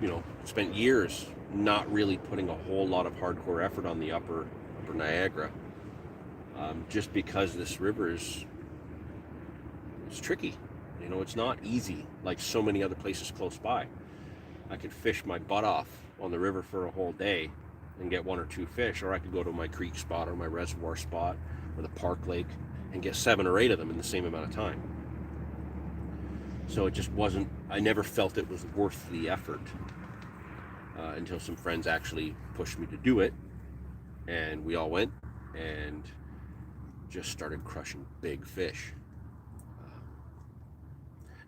You know, spent years not really putting a whole lot of hardcore effort on the upper Niagara, just because this river is tricky. You know, it's not easy like so many other places close by. I could fish my butt off on the river for a whole day and get 1 or 2 fish, or I could go to my creek spot or my reservoir spot or the park lake and get 7 or 8 of them in the same amount of time. So it just wasn't, I never felt it was worth the effort until some friends actually pushed me to do it, and we all went and just started crushing big fish.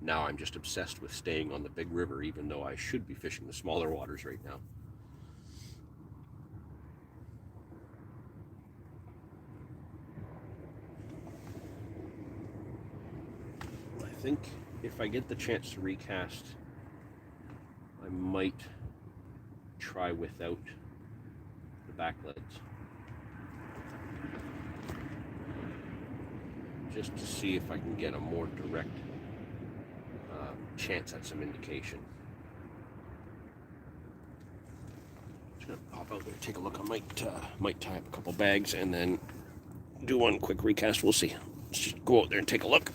Now I'm just obsessed with staying on the big river, even though I should be fishing the smaller waters right now. I think if I get the chance to recast, I might try without the back leads, just to see if I can get a more direct chance at some indication. Just gonna pop out there, take a look. I might tie up a couple bags and then do one quick recast. We'll see. Let's just go out there and take a look.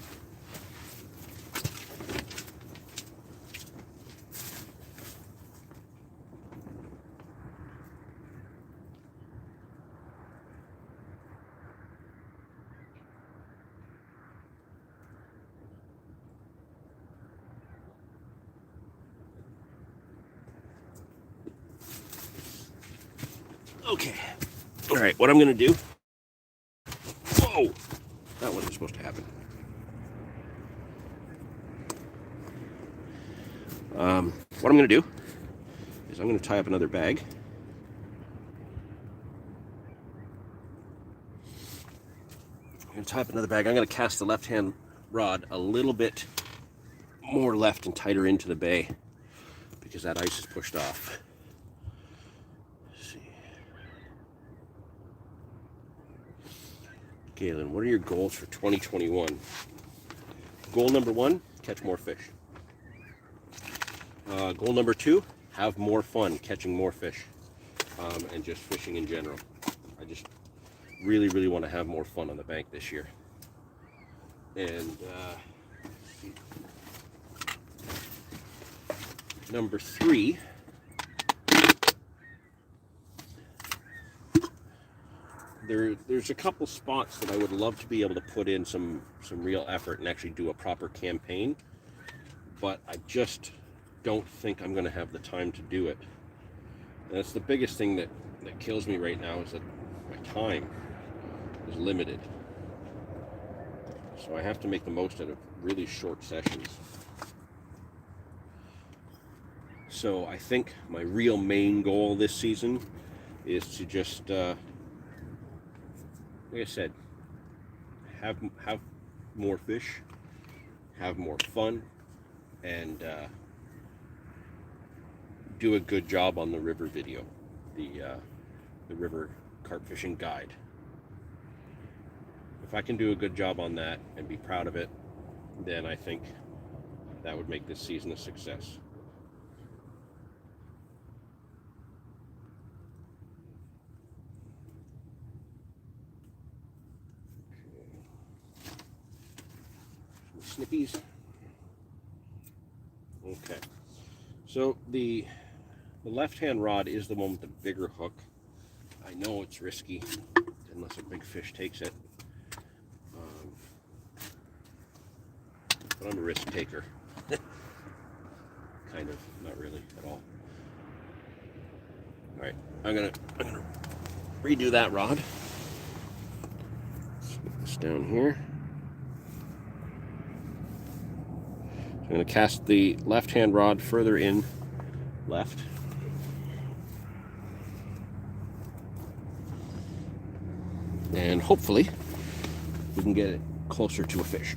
Okay. All right, what I'm going to do... Whoa! That wasn't supposed to happen. What I'm going to do is I'm going to tie up another bag. I'm going to cast the left-hand rod a little bit more left and tighter into the bay because that ice is pushed off. Galen, what are your goals for 2021? Goal number 1, catch more fish. Goal number 2, have more fun catching more fish and just fishing in general. I just really, really want to have more fun on the bank this year. And number 3, there's a couple spots that I would love to be able to put in some real effort and actually do a proper campaign, but I just don't think I'm going to have the time to do it. And that's the biggest thing that kills me right now, is that my time is limited. So I have to make the most out of really short sessions. So I think my real main goal this season is to just like I said, have more fish, have more fun, and do a good job on the river video, the river carp fishing guide. If I can do a good job on that and be proud of it, then I think that would make this season a success. Snippies. Okay, so the left-hand rod is the one with the bigger hook. I know it's risky unless a big fish takes it, but I'm a risk taker. Kind of, not really at all. All right, I'm gonna redo that rod. Stick this down here. I'm going to cast the left-hand rod further in left. And hopefully we can get it closer to a fish.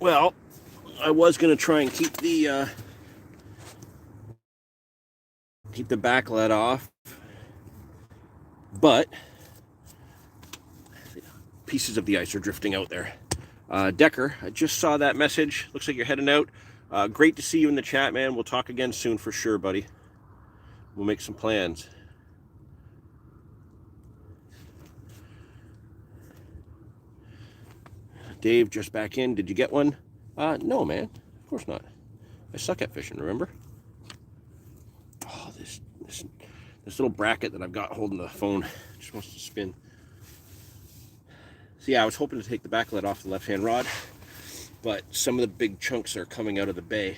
Well, I was going to try and keep the back lead off, but pieces of the ice are drifting out there. Decker, I just saw that message. Looks like you're heading out. Great to see you in the chat, man. We'll talk again soon for sure, buddy. We'll make some plans. Dave, just back in. Did you get one? No, man. Of course not. I suck at fishing, remember? Oh, this little bracket that I've got holding the phone just wants to spin. So yeah, I was hoping to take the back lead off the left-hand rod, but some of the big chunks are coming out of the bay.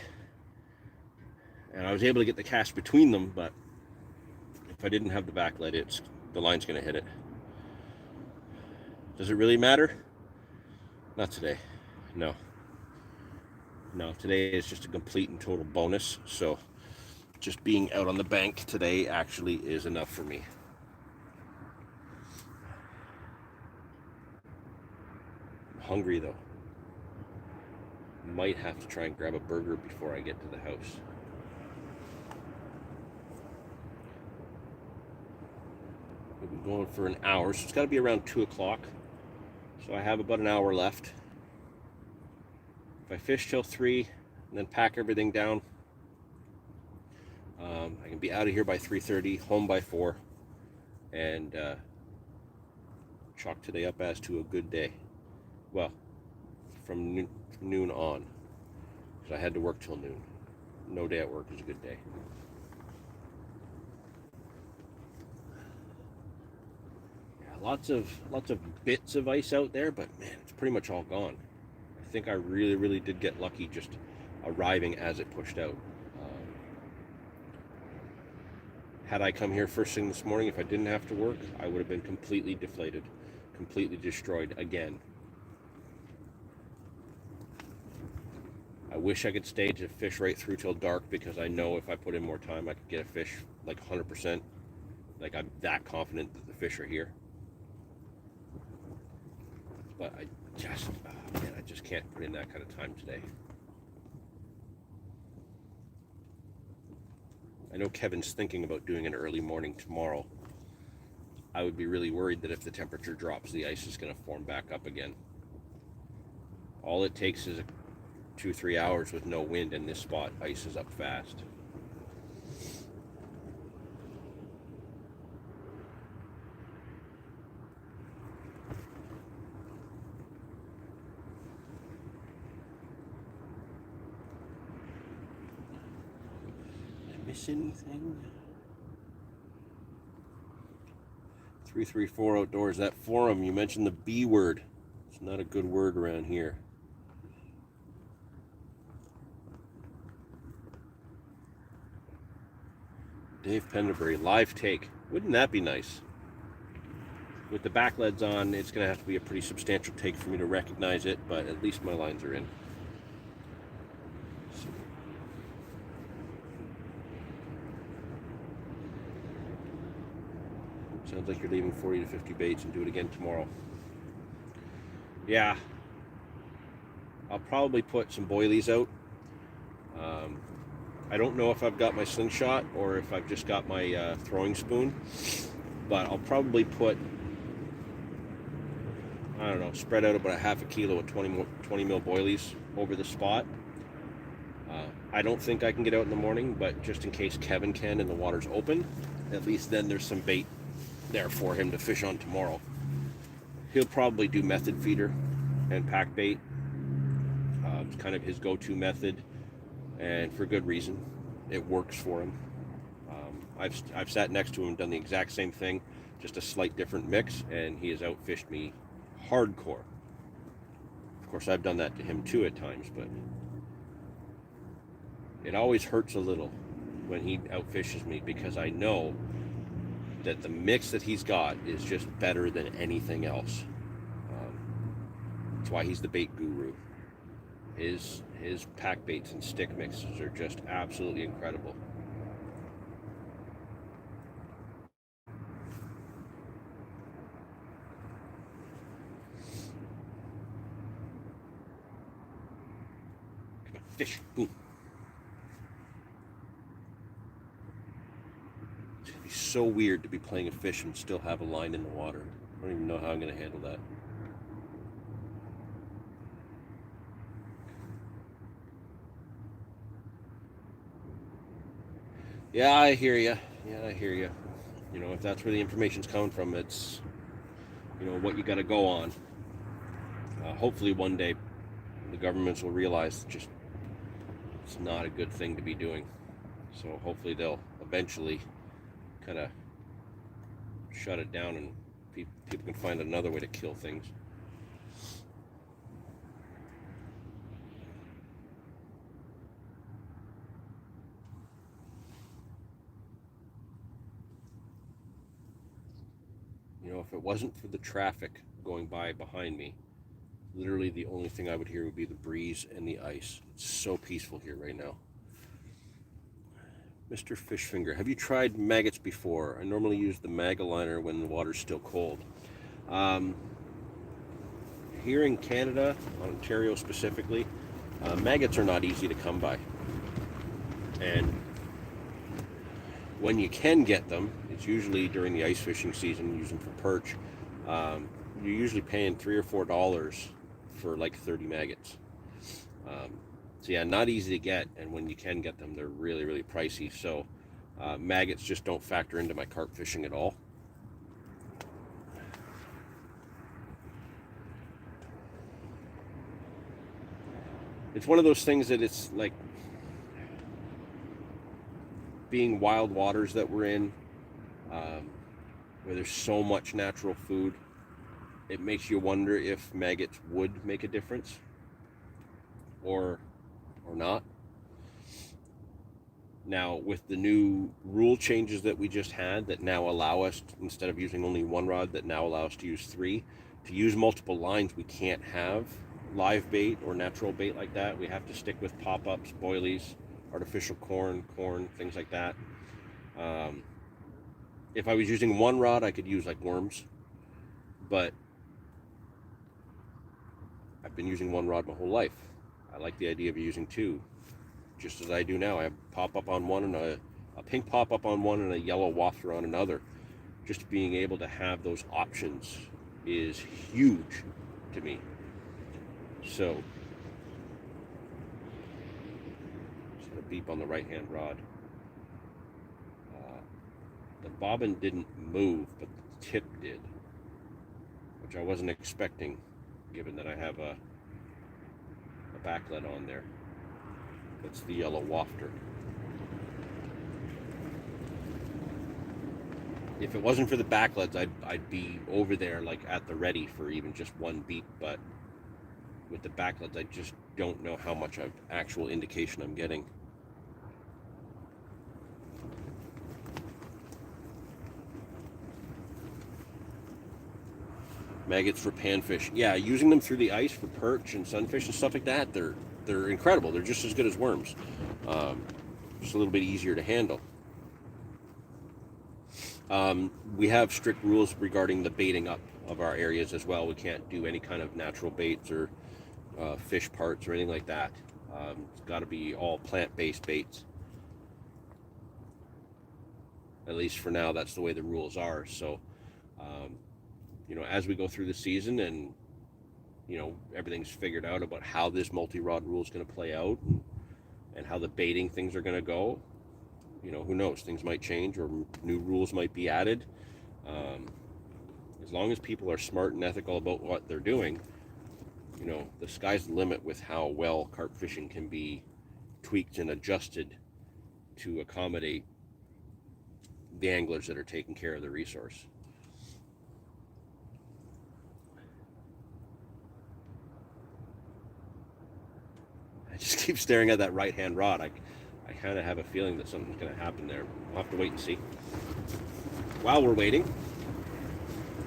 And I was able to get the cast between them, but if I didn't have the back lead, the line's going to hit it. Does it really matter? Not today. No. No, today is just a complete and total bonus. So just being out on the bank today actually is enough for me. I'm hungry though. Might have to try and grab a burger before I get to the house. We've been going for an hour, so it's got to be around 2 o'clock. So I have about an hour left. If I fish till 3 and then pack everything down, I can be out of here by 3:30, home by 4, and chalk today up as to a good day. Well, from noon on, because I had to work till noon. No day at work is a good day. Yeah, lots of bits of ice out there, but man, it's pretty much all gone. I think I really did get lucky just arriving as it pushed out. Had I come here first thing this morning, if I didn't have to work, I would have been completely deflated, completely destroyed again. I wish I could stay to fish right through till dark, because I know if I put in more time, I could get a fish like 100%. Like, I'm that confident that the fish are here. But I just can't put in that kind of time today. I know Kevin's thinking about doing an early morning tomorrow. I would be really worried that if the temperature drops, the ice is going to form back up again. All it takes is 2-3 hours with no wind, and this spot ice is up fast. Miss anything? 334 outdoors. That forum, you mentioned the B word. It's not a good word around here. Dave Penderbury, live take. Wouldn't that be nice? With the back leads on, it's going to have to be a pretty substantial take for me to recognize it, but at least my lines are in. Sounds like you're leaving 40 to 50 baits and do it again tomorrow. Yeah. I'll probably put some boilies out. I don't know if I've got my slingshot or if I've just got my throwing spoon, but I'll probably put, I don't know, spread out about a half a kilo of 20 mil boilies over the spot. I don't think I can get out in the morning, but just in case Kevin can and the water's open, at least then there's some bait there for him to fish on tomorrow. He'll probably do method feeder and pack bait. It's kind of his go-to method, and for good reason. It works for him. I've sat next to him and done the exact same thing, just a slight different mix, and he has outfished me hardcore. Of course, I've done that to him too at times, but it always hurts a little when he outfishes me, because I know that the mix that he's got is just better than anything else. That's why he's the bait guru. His pack baits and stick mixes are just absolutely incredible. Fish. Boom. It's gonna be so weird to be playing a fish and still have a line in the water. I don't even know how I'm gonna handle that. Yeah, I hear you. Yeah, I hear you. You know, if that's where the information's coming from, it's, you know, what you got to go on. Hopefully one day the governments will realize just it's not a good thing to be doing. So hopefully they'll eventually kind of shut it down and people can find another way to kill things. You know, if it wasn't for the traffic going by behind me, literally the only thing I would hear would be the breeze and the ice. It's so peaceful here right now. Mr. Fishfinger, have you tried maggots before? I normally use the Mag-A-Liner when the water's still cold. Here in Canada, Ontario specifically, maggots are not easy to come by. And when you can get them, it's usually during the ice fishing season, use them for perch. You're usually paying $3 or $4 for like 30 maggots. So yeah, not easy to get, and when you can get them, they're really, really pricey. So maggots just don't factor into my carp fishing at all. It's one of those things that it's like being wild waters that we're in, where there's so much natural food. It makes you wonder if maggots would make a difference or not. Now, with the new rule changes that we just had that now allow us, instead of using only one rod, that now allow us to use 3, to use multiple lines, we can't have live bait or natural bait like that. We have to stick with pop-ups, boilies, artificial corn, things like that. If I was using one rod, I could use like worms, but I've been using one rod my whole life. I like the idea of using 2, just as I do now. I have pop-up on one and a pink pop-up on one and a yellow wafter on another. Just being able to have those options is huge to me. So, just a beep on the right-hand rod. The bobbin didn't move, but the tip did, which I wasn't expecting, given that I have a backlet on there. That's the yellow wafter. If it wasn't for the backlets, I'd be over there like at the ready for even just one beep, but with the backlets, I just don't know how much of actual indication I'm getting. Maggots for panfish. Yeah, using them through the ice for perch and sunfish and stuff like that, they're incredible. They're just as good as worms. Just a little bit easier to handle. We have strict rules regarding the baiting up of our areas as well. We can't do any kind of natural baits or fish parts or anything like that. It's got to be all plant-based baits. At least for now, that's the way the rules are. So, you know, as we go through the season and, you know, everything's figured out about how this multi-rod rule is going to play out and how the baiting things are going to go, you know, who knows? Things might change or new rules might be added. As long as people are smart and ethical about what they're doing, you know, the sky's the limit with how well carp fishing can be tweaked and adjusted to accommodate the anglers that are taking care of the resource. I just keep staring at that right-hand rod. I kind of have a feeling that something's going to happen there. We'll have to wait and see. While we're waiting,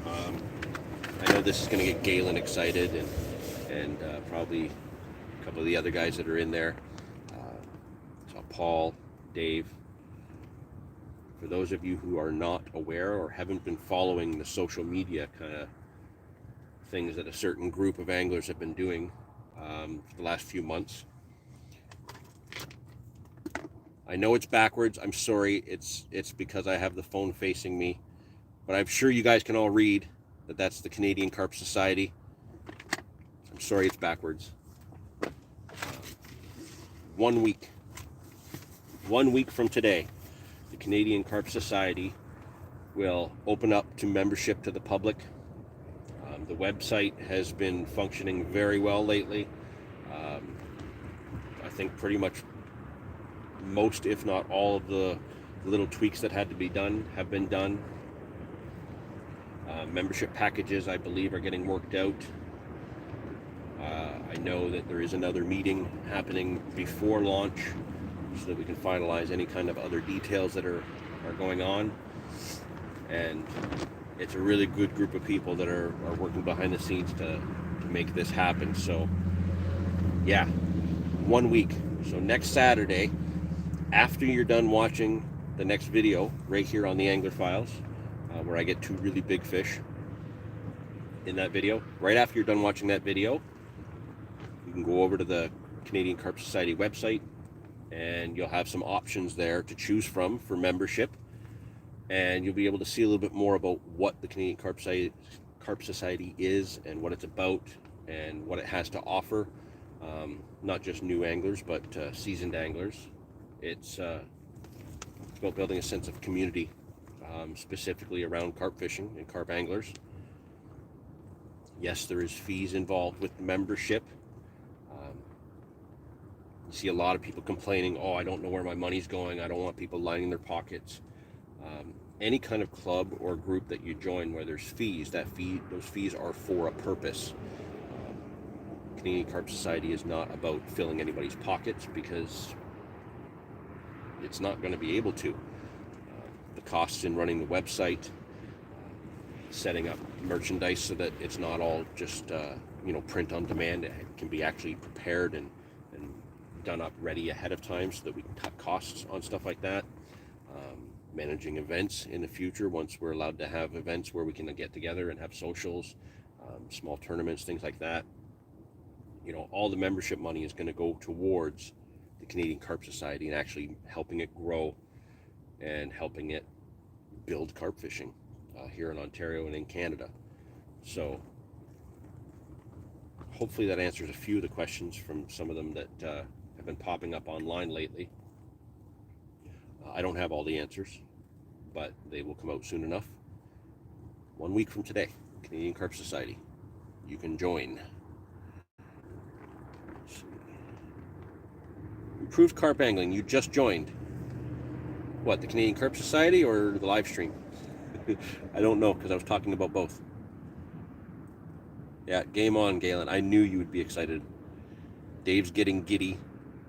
I know this is going to get Galen excited and probably a couple of the other guys that are in there. So Paul, Dave. For those of you who are not aware or haven't been following the social media kind of things that a certain group of anglers have been doing for the last few months, I know it's backwards. I'm sorry. It's because I have the phone facing me. But I'm sure you guys can all read that that's the Canadian Carp Society. I'm sorry it's backwards. 1 week. 1 week from today, the Canadian Carp Society will open up to membership to the public. The website has been functioning very well lately. I think pretty much most, if not all, of the little tweaks that had to be done have been done. Membership packages, I believe, are getting worked out. I know that there is another meeting happening before launch so that we can finalize any kind of other details that are going on. And it's a really good group of people that are working behind the scenes to make this happen. So yeah, 1 week. So next Saturday, after you're done watching the next video right here on the Angler Files, where I get 2 really big fish in that video, right after you're done watching that video, you can go over to the Canadian Carp Society website and you'll have some options there to choose from for membership, and you'll be able to see a little bit more about what the Canadian Carp Society is and what it's about and what it has to offer. Not just new anglers, but seasoned anglers. It's about building a sense of community, specifically around carp fishing and carp anglers. Yes, there is fees involved with membership. You see a lot of people complaining, oh, I don't know where my money's going. I don't want people lining their pockets. Any kind of club or group that you join where there's fees, those fees are for a purpose. Canadian Carp Society is not about filling anybody's pockets, because it's not going to be able to. The costs in running the website, setting up merchandise so that it's not all just print on demand. It can be actually prepared and done up ready ahead of time so that we can cut costs on stuff like that. Managing events in the future, once we're allowed to have events where we can get together and have socials, small tournaments, things like that. All the membership money is going to go towards the Canadian Carp Society and actually helping it grow and helping it build carp fishing here in Ontario and in Canada. So hopefully that answers a few of the questions from some of them that have been popping up online lately. I don't have all the answers, but they will come out soon enough. 1 week from today, Canadian Carp Society. You can join. Improved carp angling. You just joined. What, the Canadian Carp Society or the live stream? I don't know, because I was talking about both. Yeah, game on, Galen. I knew you would be excited. Dave's getting giddy.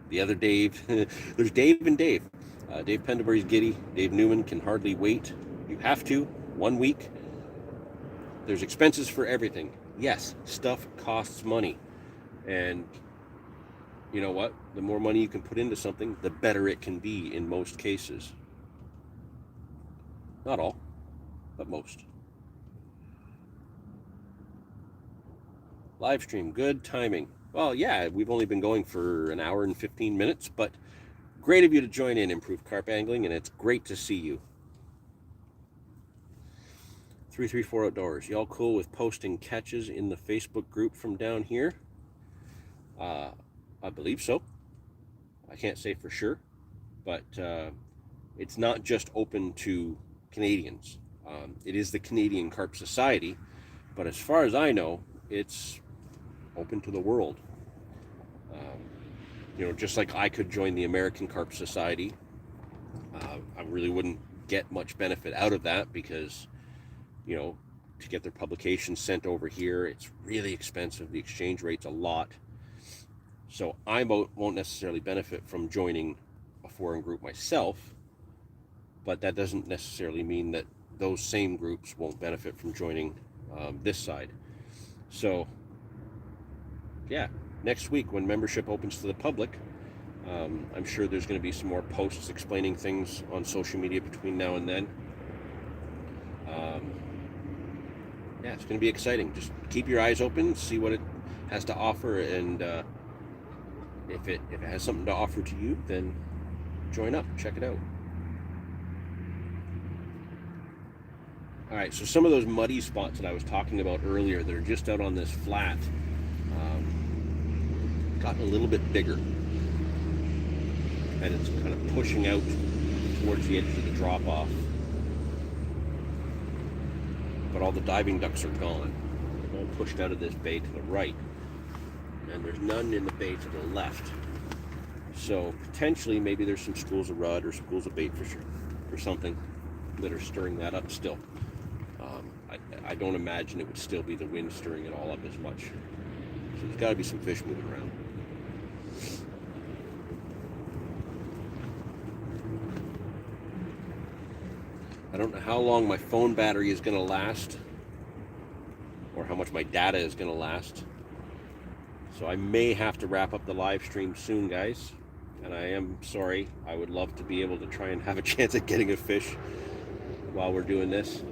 The other Dave. There's Dave and Dave. Dave Penderbury's giddy. Dave Newman can hardly wait. You have to. 1 week. There's expenses for everything. Yes, stuff costs money. And you know what? The more money you can put into something, the better it can be in most cases. Not all, but most. Live stream, good timing. Well, yeah, we've only been going for an hour and 15 minutes, but great of you to join in Improved Carp Angling, and it's great to see you. 334 Outdoors. Y'all cool with posting catches in the Facebook group from down here? I believe so. I can't say for sure, but it's not just open to Canadians. It is the Canadian Carp Society, but as far as I know, it's open to the world. Just like I could join the American Carp Society, I really wouldn't get much benefit out of that because, to get their publications sent over here, it's really expensive. The exchange rate's a lot. So I won't necessarily benefit from joining a foreign group myself, but that doesn't necessarily mean that those same groups won't benefit from joining this side. So, yeah, next week when membership opens to the public, I'm sure there's going to be some more posts explaining things on social media between now and then. Yeah, it's going to be exciting. Just keep your eyes open, see what it has to offer, and if it has something to offer to you, then join up, check it out. All right, so some of those muddy spots that I was talking about earlier that are just out on this flat gotten a little bit bigger, and it's kind of pushing out towards the edge of the drop-off. But all the diving ducks are gone. They're all pushed out of this bay to the right, and there's none in the bay to the left. So potentially maybe there's some schools of rudd or schools of bait fish or something that are stirring that up still. I don't imagine it would still be the wind stirring it all up as much. So there's got to be some fish moving around. I don't know how long my phone battery is going to last, or how much my data is going to last. So I may have to wrap up the live stream soon, guys. And I am sorry. I would love to be able to try and have a chance at getting a fish while we're doing this.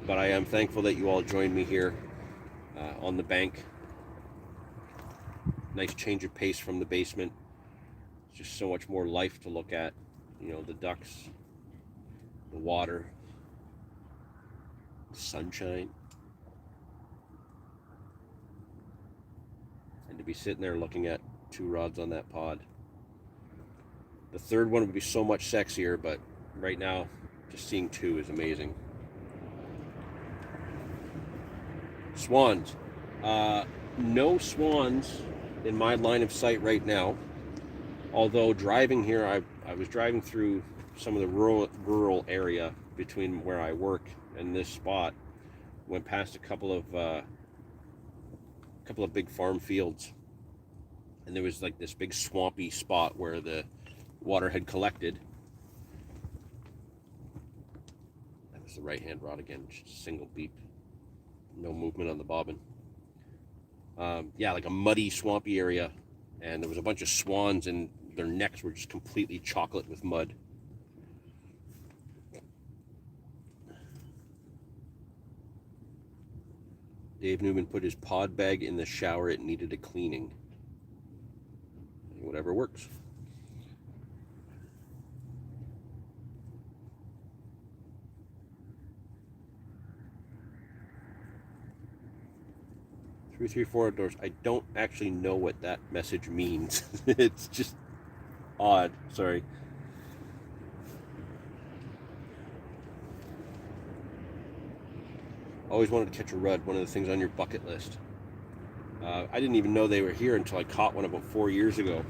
But I am thankful that you all joined me here on the bank. Nice change of pace from the basement. Just so much more life to look at. You know, the ducks, the water, the sunshine. And to be sitting there looking at 2 rods on that pod. The third one would be so much sexier, but right now, just seeing 2 is amazing. Swans. No swans in my line of sight right now. Although driving here, I was driving through some of the rural area between where I work and this spot. Went past a couple of big farm fields, and there was like this big swampy spot where the water had collected. That was the right-hand rod again, just a single beep. No movement on the bobbin. Yeah, like a muddy, swampy area, and there was a bunch of swans, and their necks were just completely chocolate with mud. Dave Newman put his pod bag in the shower. It needed a cleaning. Whatever works. Three, 4 outdoors. I don't actually know what that message means. It's just odd. Sorry. Always wanted to catch a rudd. One of the things on your bucket list. I didn't even know they were here until I caught one about 4 years ago.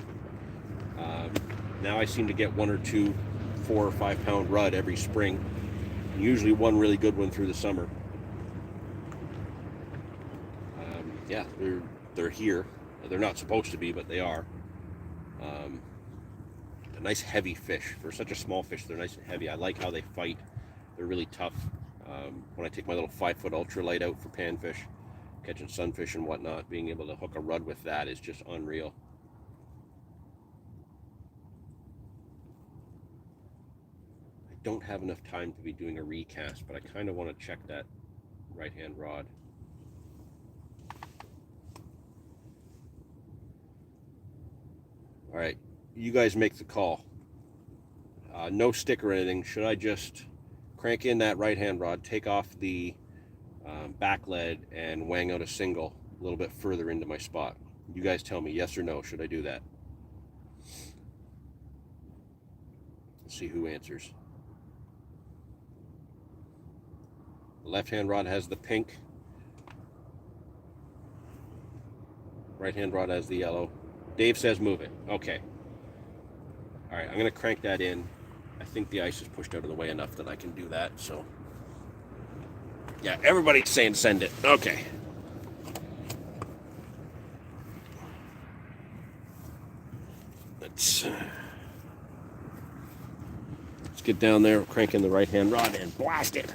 Now I seem to get 1 or 2 4 or 5 pound rudd every spring. Usually one really good one through the summer. Yeah, they're here. They're not supposed to be, but they are. A nice heavy fish. For such a small fish, they're nice and heavy. I like how they fight. They're really tough. When I take my little 5-foot ultralight out for panfish, catching sunfish and whatnot, being able to hook a rudd with that is just unreal. I don't have enough time to be doing a recast, but I kind of want to check that right-hand rod. All right, you guys make the call. No stick or anything. Should I just crank in that right-hand rod, take off the back lead, and wang out a single a little bit further into my spot? You guys tell me yes or no. Should I do that? Let's see who answers. The left-hand rod has the pink. Right-hand rod has the yellow. Dave says move it. Okay. All right, I'm going to crank that in. I think the ice is pushed out of the way enough that I can do that, so. Yeah, everybody's saying send it. Okay. Let's get down there, crank in the right-hand rod, and blast it.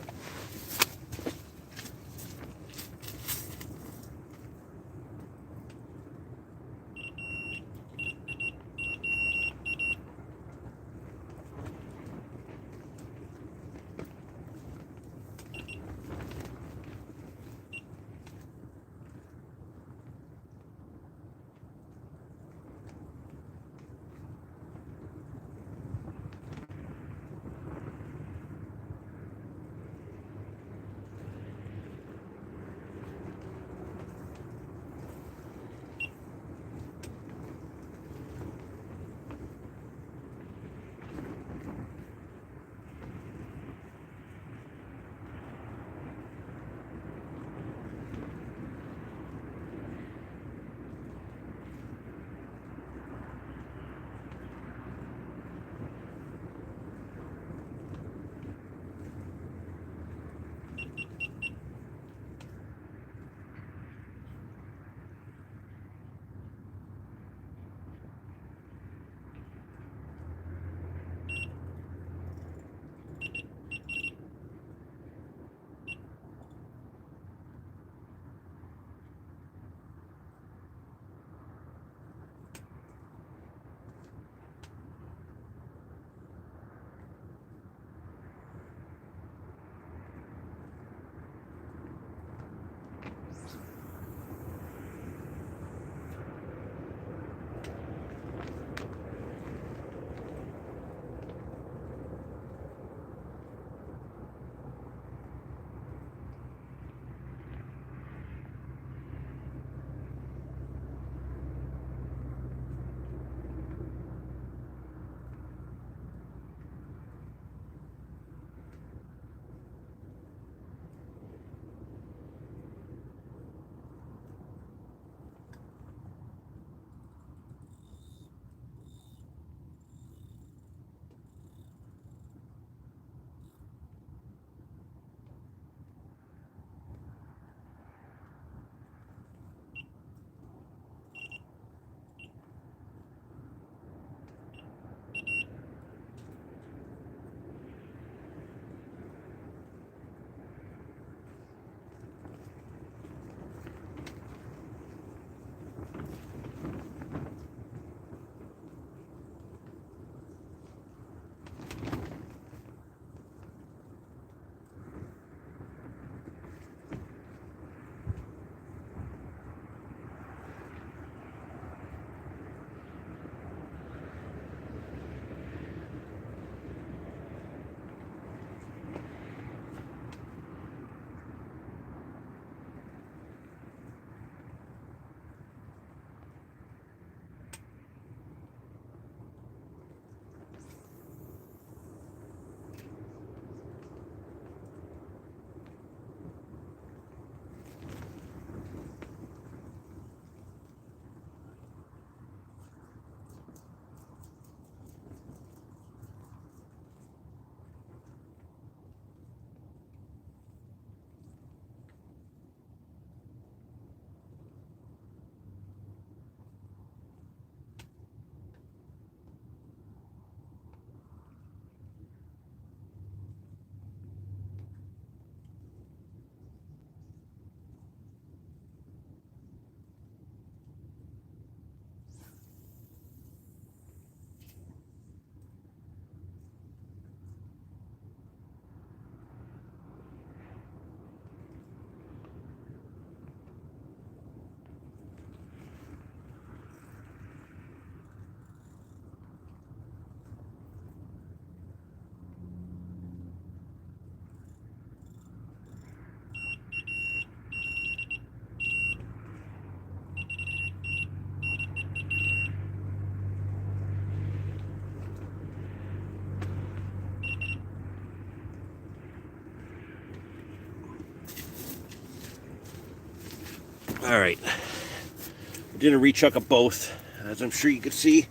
All right. I did a rechuck of both, as I'm sure you could see.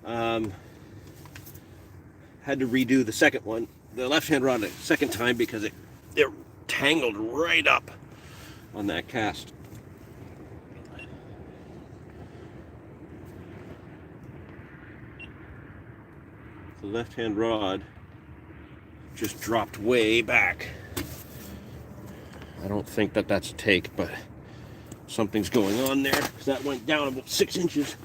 Had to redo the second one, the left-hand rod, the second time because it tangled right up on that cast. The left-hand rod just dropped way back. I don't think that that's a take, but something's going on there because that went down about 6 inches.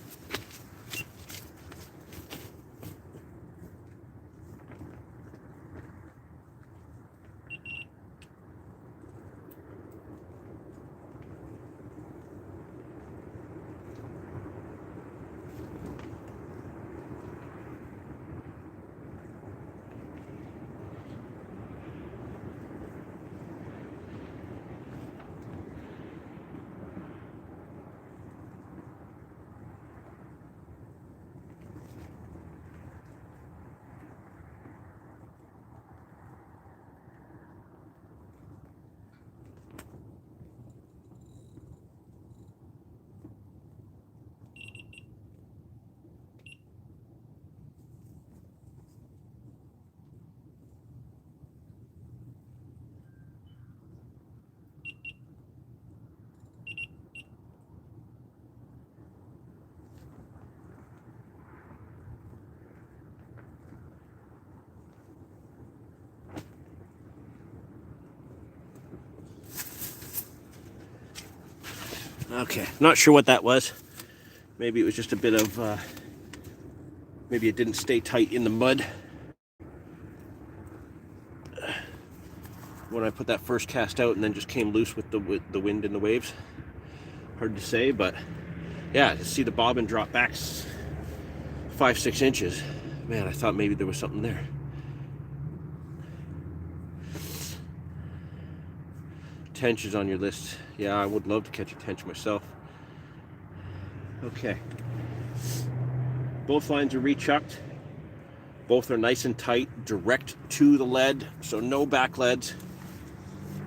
Okay, not sure what that was. Maybe it was just a bit of, maybe it didn't stay tight in the mud when I put that first cast out and then just came loose with the wind and the waves. Hard to say, but yeah, to see the bobbin drop back 5-6 inches. Man, I thought maybe there was something there. Tench is on your list. Yeah, I would love to catch a tench myself. Okay. Both lines are rechucked. Both are nice and tight, direct to the lead, so no back leads.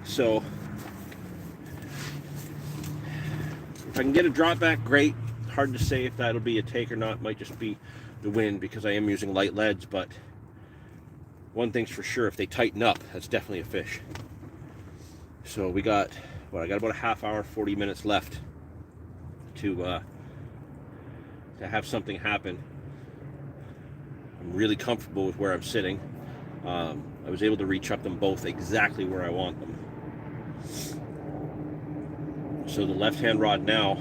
So if I can get a drop back, great. Hard to say if that'll be a take or not. Might just be the wind because I am using light leads, but one thing's for sure, if they tighten up, that's definitely a fish. So we got, well, I got about a half hour, 40 minutes left to have something happen. I'm really comfortable with where I'm sitting. I was able to rechuck them both exactly where I want them. So the left-hand rod now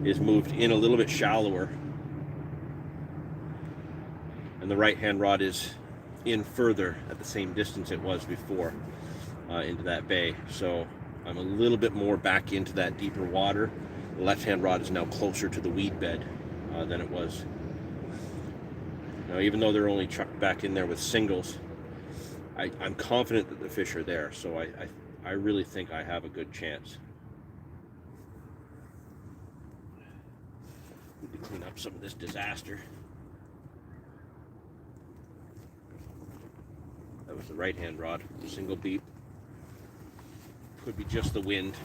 is moved in a little bit shallower, and the right-hand rod is in further at the same distance it was before. Into that bay, so I'm a little bit more back into that deeper water. The left-hand rod is now closer to the weed bed than it was. Now, even though they're only chucked back in there with singles, I'm confident that the fish are there, so I really think I have a good chance. Need to clean up some of this disaster. That was the right-hand rod, single beep. Could be just the wind.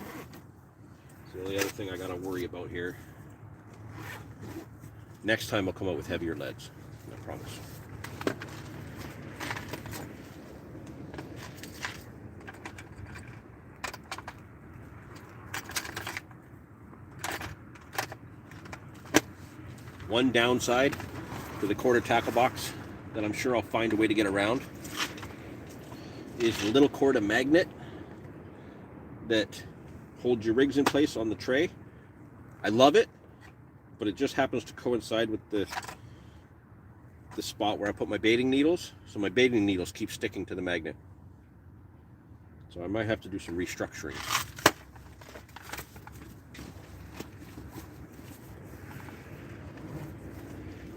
It's the only other thing I gotta worry about here. Next time I'll come out with heavier leads, I promise. One downside to the quarter tackle box that I'm sure I'll find a way to get around is the little cord of magnet that holds your rigs in place on the tray. I love it, but it just happens to coincide with the spot where I put my baiting needles, so my baiting needles keep sticking to the magnet. So I might have to do some restructuring.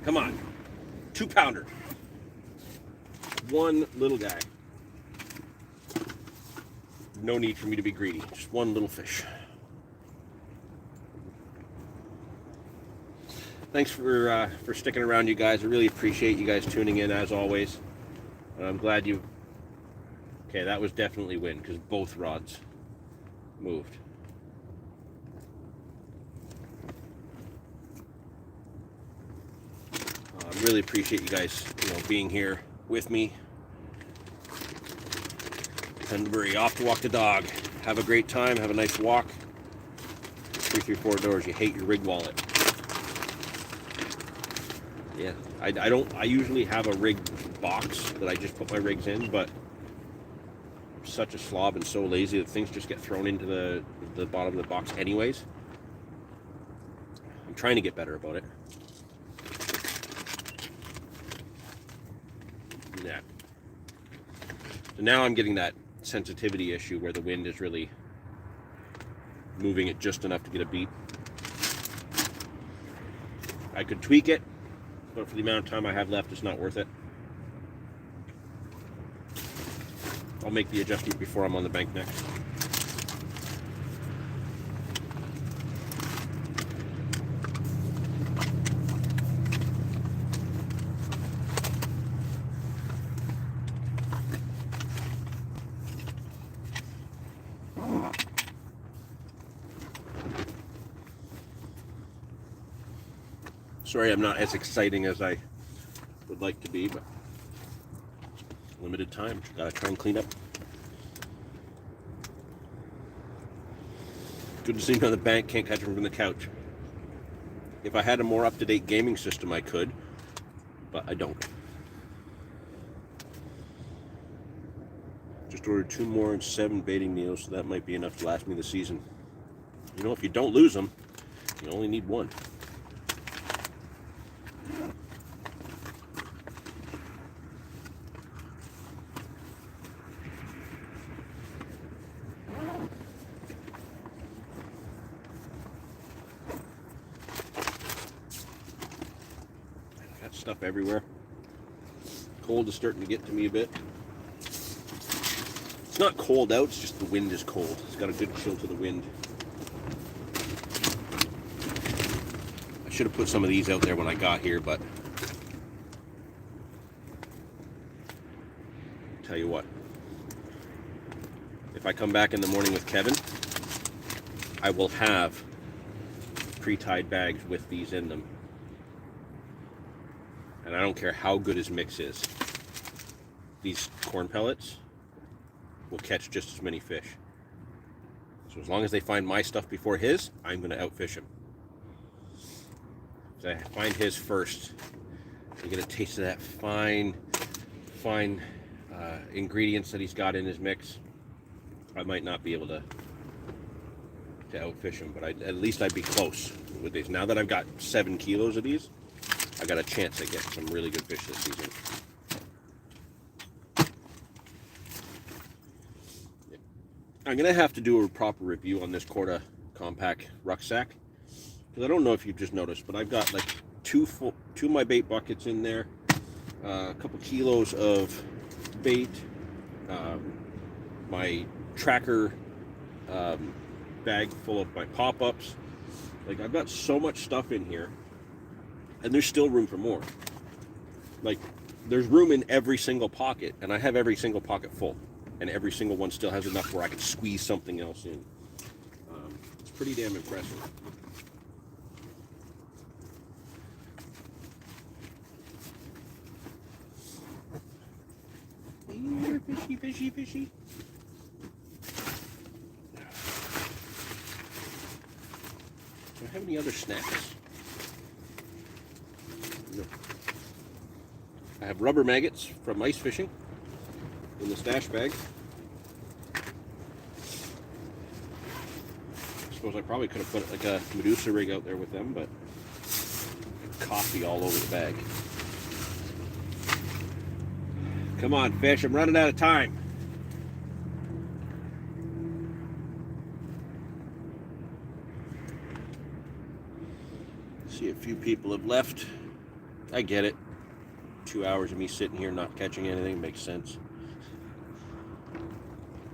Come on, 2-pounder. One little guy. No need for me to be greedy. Just one little fish. Thanks for sticking around, you guys. I really appreciate you guys tuning in as always. I'm glad you. Okay, that was definitely wind because both rods moved. really appreciate you guys, being here with me. Penbury, off to walk the dog. Have a great time. Have a nice walk. 334 doors. You hate your rig wallet. Yeah, I usually have a rig box that I just put my rigs in, but I'm such a slob and so lazy that things just get thrown into the bottom of the box anyways. I'm trying to get better about it. Yeah. So now I'm getting that sensitivity issue where the wind is really moving it just enough to get a beat. I could tweak it, but for the amount of time I have left, it's not worth it. I'll make the adjustment before I'm on the bank next. Sorry, I'm not as exciting as I would like to be, but limited time. Gotta try and clean up. Good to see me on the bank. Can't catch him from the couch. If I had a more up-to-date gaming system, I could, but I don't. Just ordered 2 more and 7 baiting needles, so that might be enough to last me the season. If you don't lose them, you only need 1. Stuff everywhere. Cold is starting to get to me a bit. It's not cold out, it's just the wind is cold. It's got a good chill to the wind. I should have put some of these out there when I got here, but tell you what, if I come back in the morning with Kevin, I will have pre-tied bags with these in them. And I don't care how good his mix is. These corn pellets will catch just as many fish. So as long as they find my stuff before his, I'm going to outfish him. If I find his first, I get a taste of that fine ingredients that he's got in his mix. I might not be able to outfish him, but at least I'd be close with these. Now that I've got 7 kilos of these, I got a chance to get some really good fish this season. I'm going to have to do a proper review on this Corda compact rucksack. Because I don't know if you've just noticed, but I've got like 2 of my bait buckets in there. A couple kilos of bait. My tracker bag full of my pop-ups. Like, I've got so much stuff in here. And there's still room for more. Like, there's room in every single pocket, and I have every single pocket full, and every single one still has enough where I can squeeze something else in. It's pretty damn impressive. Here, fishy, fishy, fishy. Do I have any other snacks? No. I have rubber maggots from ice fishing in the stash bag. I suppose I probably could have put like a Medusa rig out there with them, but coffee all over the bag. Come on, fish, I'm running out of time. See, a few people have left. I get it. 2 hours of me sitting here not catching anything makes sense.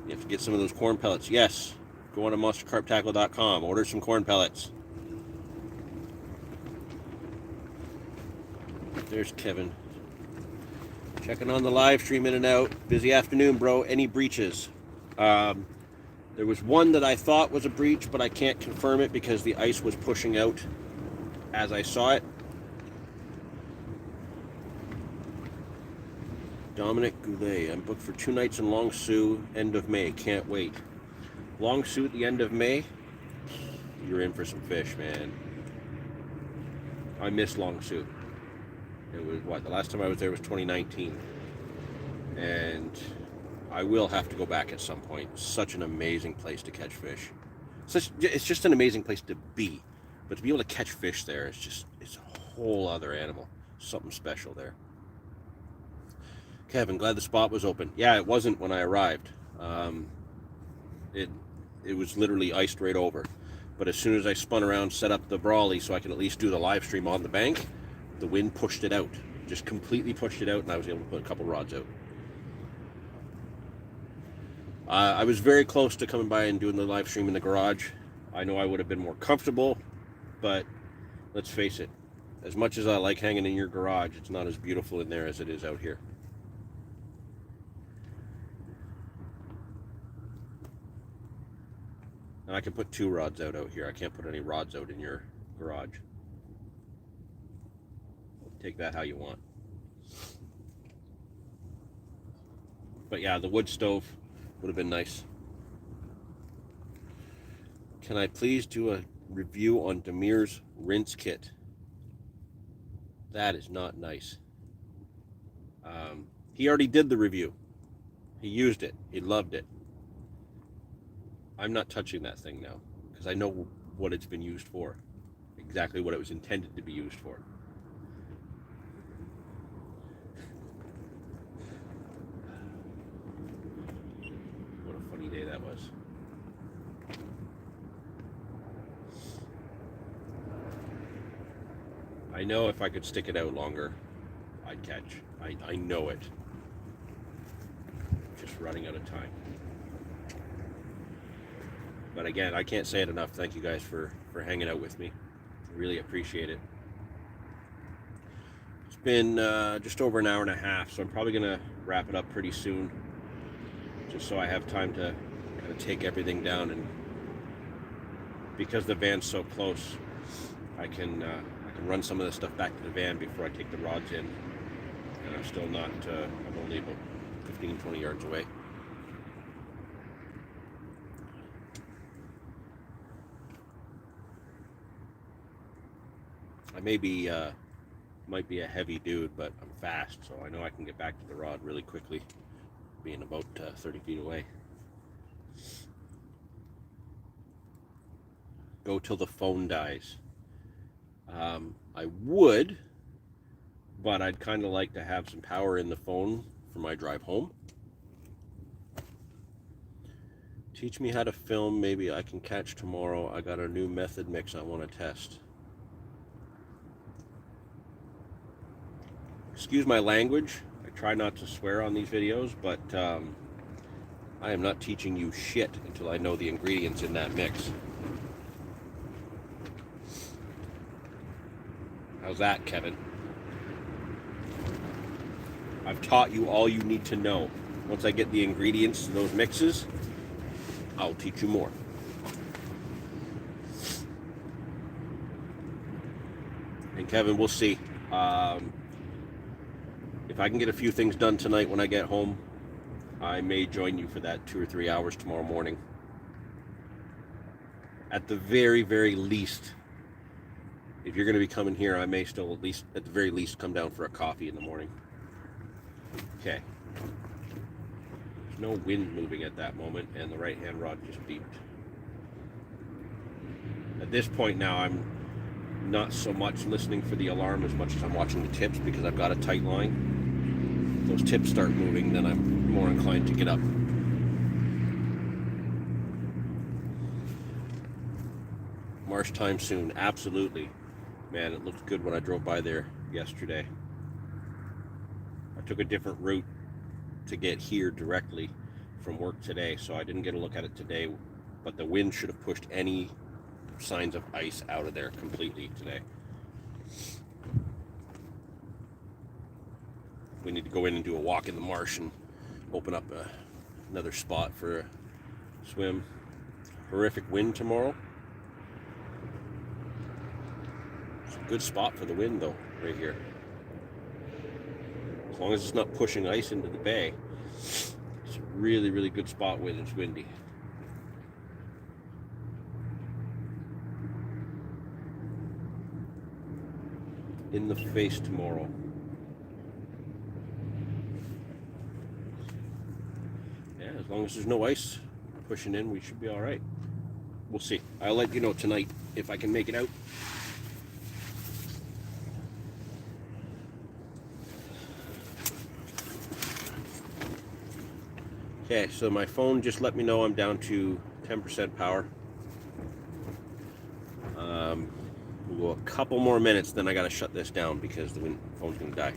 You have to get some of those corn pellets. Yes. Go on to monstercarptackle.com. Order some corn pellets. There's Kevin. Checking on the live stream in and out. Busy afternoon, bro. Any breaches? There was one that I thought was a breach, but I can't confirm it because the ice was pushing out as I saw it. Dominic Goulet, I'm booked for 2 nights in Long Sault, end of May. Can't wait. Long Sault at the end of May, you're in for some fish, man. I miss Long Sault. It was, what, the last time I was there was 2019. And I will have to go back at some point. Such an amazing place to catch fish. It's just an amazing place to be. But to be able to catch fish there, it's a whole other animal. Something special there. Kevin, glad the spot was open. Yeah, it wasn't when I arrived. It was literally iced right over. But as soon as I spun around, set up the brawly so I could at least do the live stream on the bank, the wind pushed it out. Just completely pushed it out, and I was able to put a couple rods out. I was very close to coming by and doing the live stream in the garage. I know I would have been more comfortable, but let's face it, as much as I like hanging in your garage, it's not as beautiful in there as it is out here. And I can put 2 rods out here. I can't put any rods out in your garage. Take that how you want. But yeah, the wood stove would have been nice. Can I please do a review on Demir's rinse kit? That is not nice. He already did the review. He used it. He loved it. I'm not touching that thing now because I know what it's been used for. Exactly what it was intended to be used for. What a funny day that was. I know if I could stick it out longer, I'd catch. I know it. Just running out of time. But again, I can't say it enough. Thank you guys for hanging out with me. I really appreciate it. It's been just over an hour and a half, so I'm probably going to wrap it up pretty soon. Just so I have time to kind of take everything down. And because the van's so close, I can run some of this stuff back to the van before I take the rods in. And I'm still not, I'm only about 15, 20 yards away. I might be a heavy dude, but I'm fast, so I know I can get back to the rod really quickly, being about 30 feet away. Go till the phone dies. I would, but I'd kind of like to have some power in the phone for my drive home. Teach me how to film. Maybe I can catch tomorrow. I got a new method mix I want to test. Excuse my language. I try not to swear on these videos, but I am not teaching you shit until I know the ingredients in that mix. How's that, Kevin? I've taught you all you need to know. Once I get the ingredients in those mixes, I'll teach you more. And Kevin, we'll see. If I can get a few things done tonight when I get home, I may join you for that 2 or 3 hours tomorrow morning. At the very, very least, if you're going to be coming here, I may still at the very least, come down for a coffee in the morning. Okay. There's no wind moving at that moment, and the right-hand rod just beeped. At this point now, I'm not so much listening for the alarm as much as I'm watching the tips because I've got a tight line. If those tips start moving, then I'm more inclined to get up. Marsh time soon, absolutely. Man, it looked good when I drove by there yesterday. I took a different route to get here directly from work today, so I didn't get a look at it today, but the wind should have pushed any signs of ice out of there completely today. We need to go in and do a walk in the marsh and open up another spot for a swim. Horrific wind tomorrow. It's a good spot for the wind though, right here. As long as it's not pushing ice into the bay, it's a really, really good spot when it's windy. In the face tomorrow. Yeah, as long as there's no ice pushing in, we should be all right. We'll see. I'll let you know tonight if I can make it out. Okay, so my phone just let me know I'm down to 10% power. We'll go a couple more minutes, then I gotta shut this down because the phone's gonna die.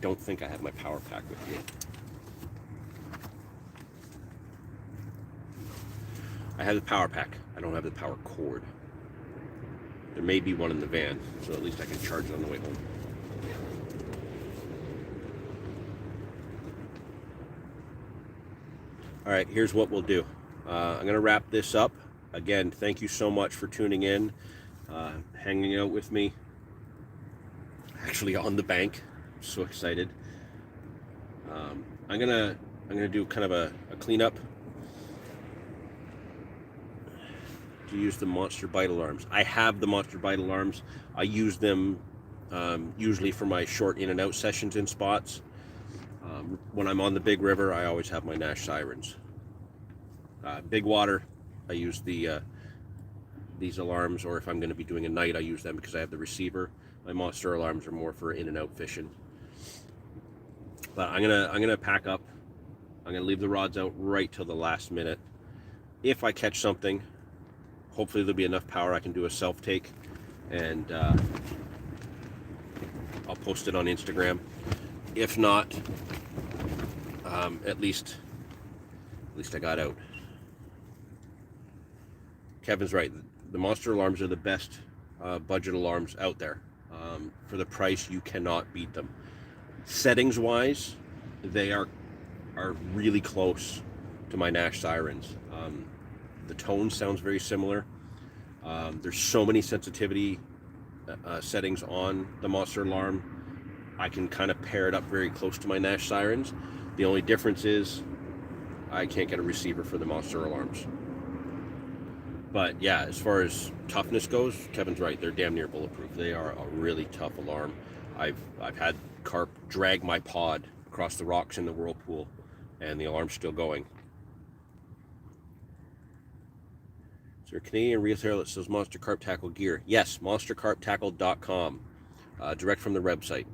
Don't think I have my power pack with me. I have the power pack. I don't have the power cord. There may be one in the van, so at least I can charge it on the way home. All right, here's what we'll do. I'm going to wrap this up. Again, thank you so much for tuning in, hanging out with me. Actually on the bank. I'm so excited. I'm gonna do kind of a cleanup to use the Monster Bite alarms. I have the Monster Bite alarms. I use them usually for my short in and out sessions in spots. When I'm on the big river, I always have my Nash sirens. Big water, I use these alarms, or if I'm going to be doing a night, I use them because I have the receiver. My Monster alarms are more for in and out fishing. But I'm gonna pack up. I'm gonna leave the rods out right till the last minute. If I catch something, hopefully there'll be enough power I can do a self take, and I'll post it on Instagram. If not, at least I got out. Kevin's right. The Monster alarms are the best budget alarms out there. For the price, you cannot beat them. Settings wise, they are really close to my Nash sirens. The tone sounds very similar. There's so many sensitivity settings on the Monster alarm. I can kind of pair it up very close to my Nash sirens. The only difference is I can't get a receiver for the Monster alarms. But yeah, as far as toughness goes, Kevin's right. They're damn near bulletproof. They are a really tough alarm. I've had carp drag my pod across the rocks in the whirlpool, and the alarm's still going. Is there a Canadian retailer that sells Monster Carp Tackle gear? Yes, monstercarptackle.com, direct from the website.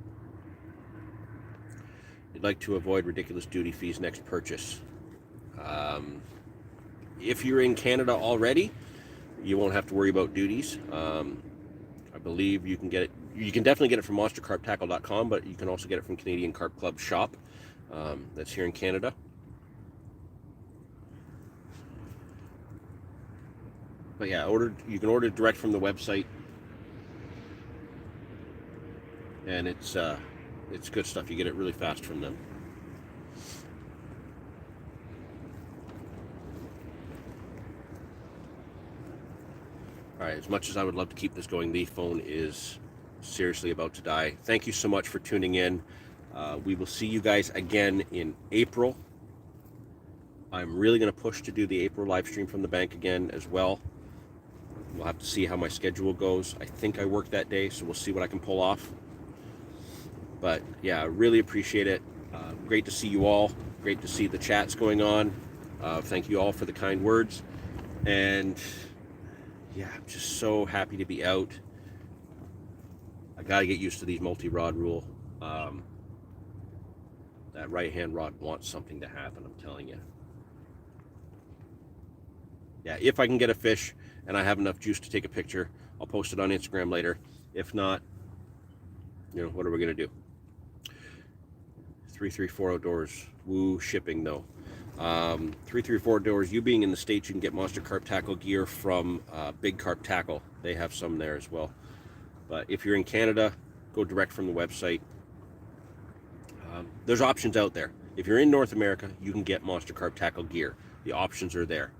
You'd like to avoid ridiculous duty fees next purchase. If you're in Canada already, you won't have to worry about duties. I believe you can get it. You can definitely get it from monstercarptackle.com, but you can also get it from Canadian Carp Club shop. That's here in Canada. But yeah, you can order direct from the website, and it's good stuff. You get it really fast from them. All right, as much as I would love to keep this going, the phone is seriously about to die. Thank you so much for tuning in. We will see you guys again in April. I'm really going to push to do the April live stream from the bank again as well. We'll have to see how my schedule goes. I think I work that day, so we'll see what I can pull off. But yeah, I really appreciate it. Great to see you all. Great to see the chats going on. Thank you all for the kind words. And yeah, I'm just so happy to be out. I got to get used to these multi-rod rule. That right-hand rod wants something to happen, I'm telling you. Yeah, if I can get a fish and I have enough juice to take a picture, I'll post it on Instagram later. If not, what are we going to do? 334 Outdoors. Woo, shipping though. 334 Outdoors. You being in the States, you can get Monster Carp Tackle gear from Big Carp Tackle. They have some there as well. But if you're in Canada, go direct from the website. There's options out there. If you're in North America, you can get Monster Carp Tackle gear. The options are there.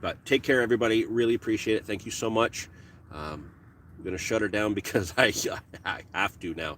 But take care, everybody. Really appreciate it. Thank you so much. I'm gonna shut her down because I have to now.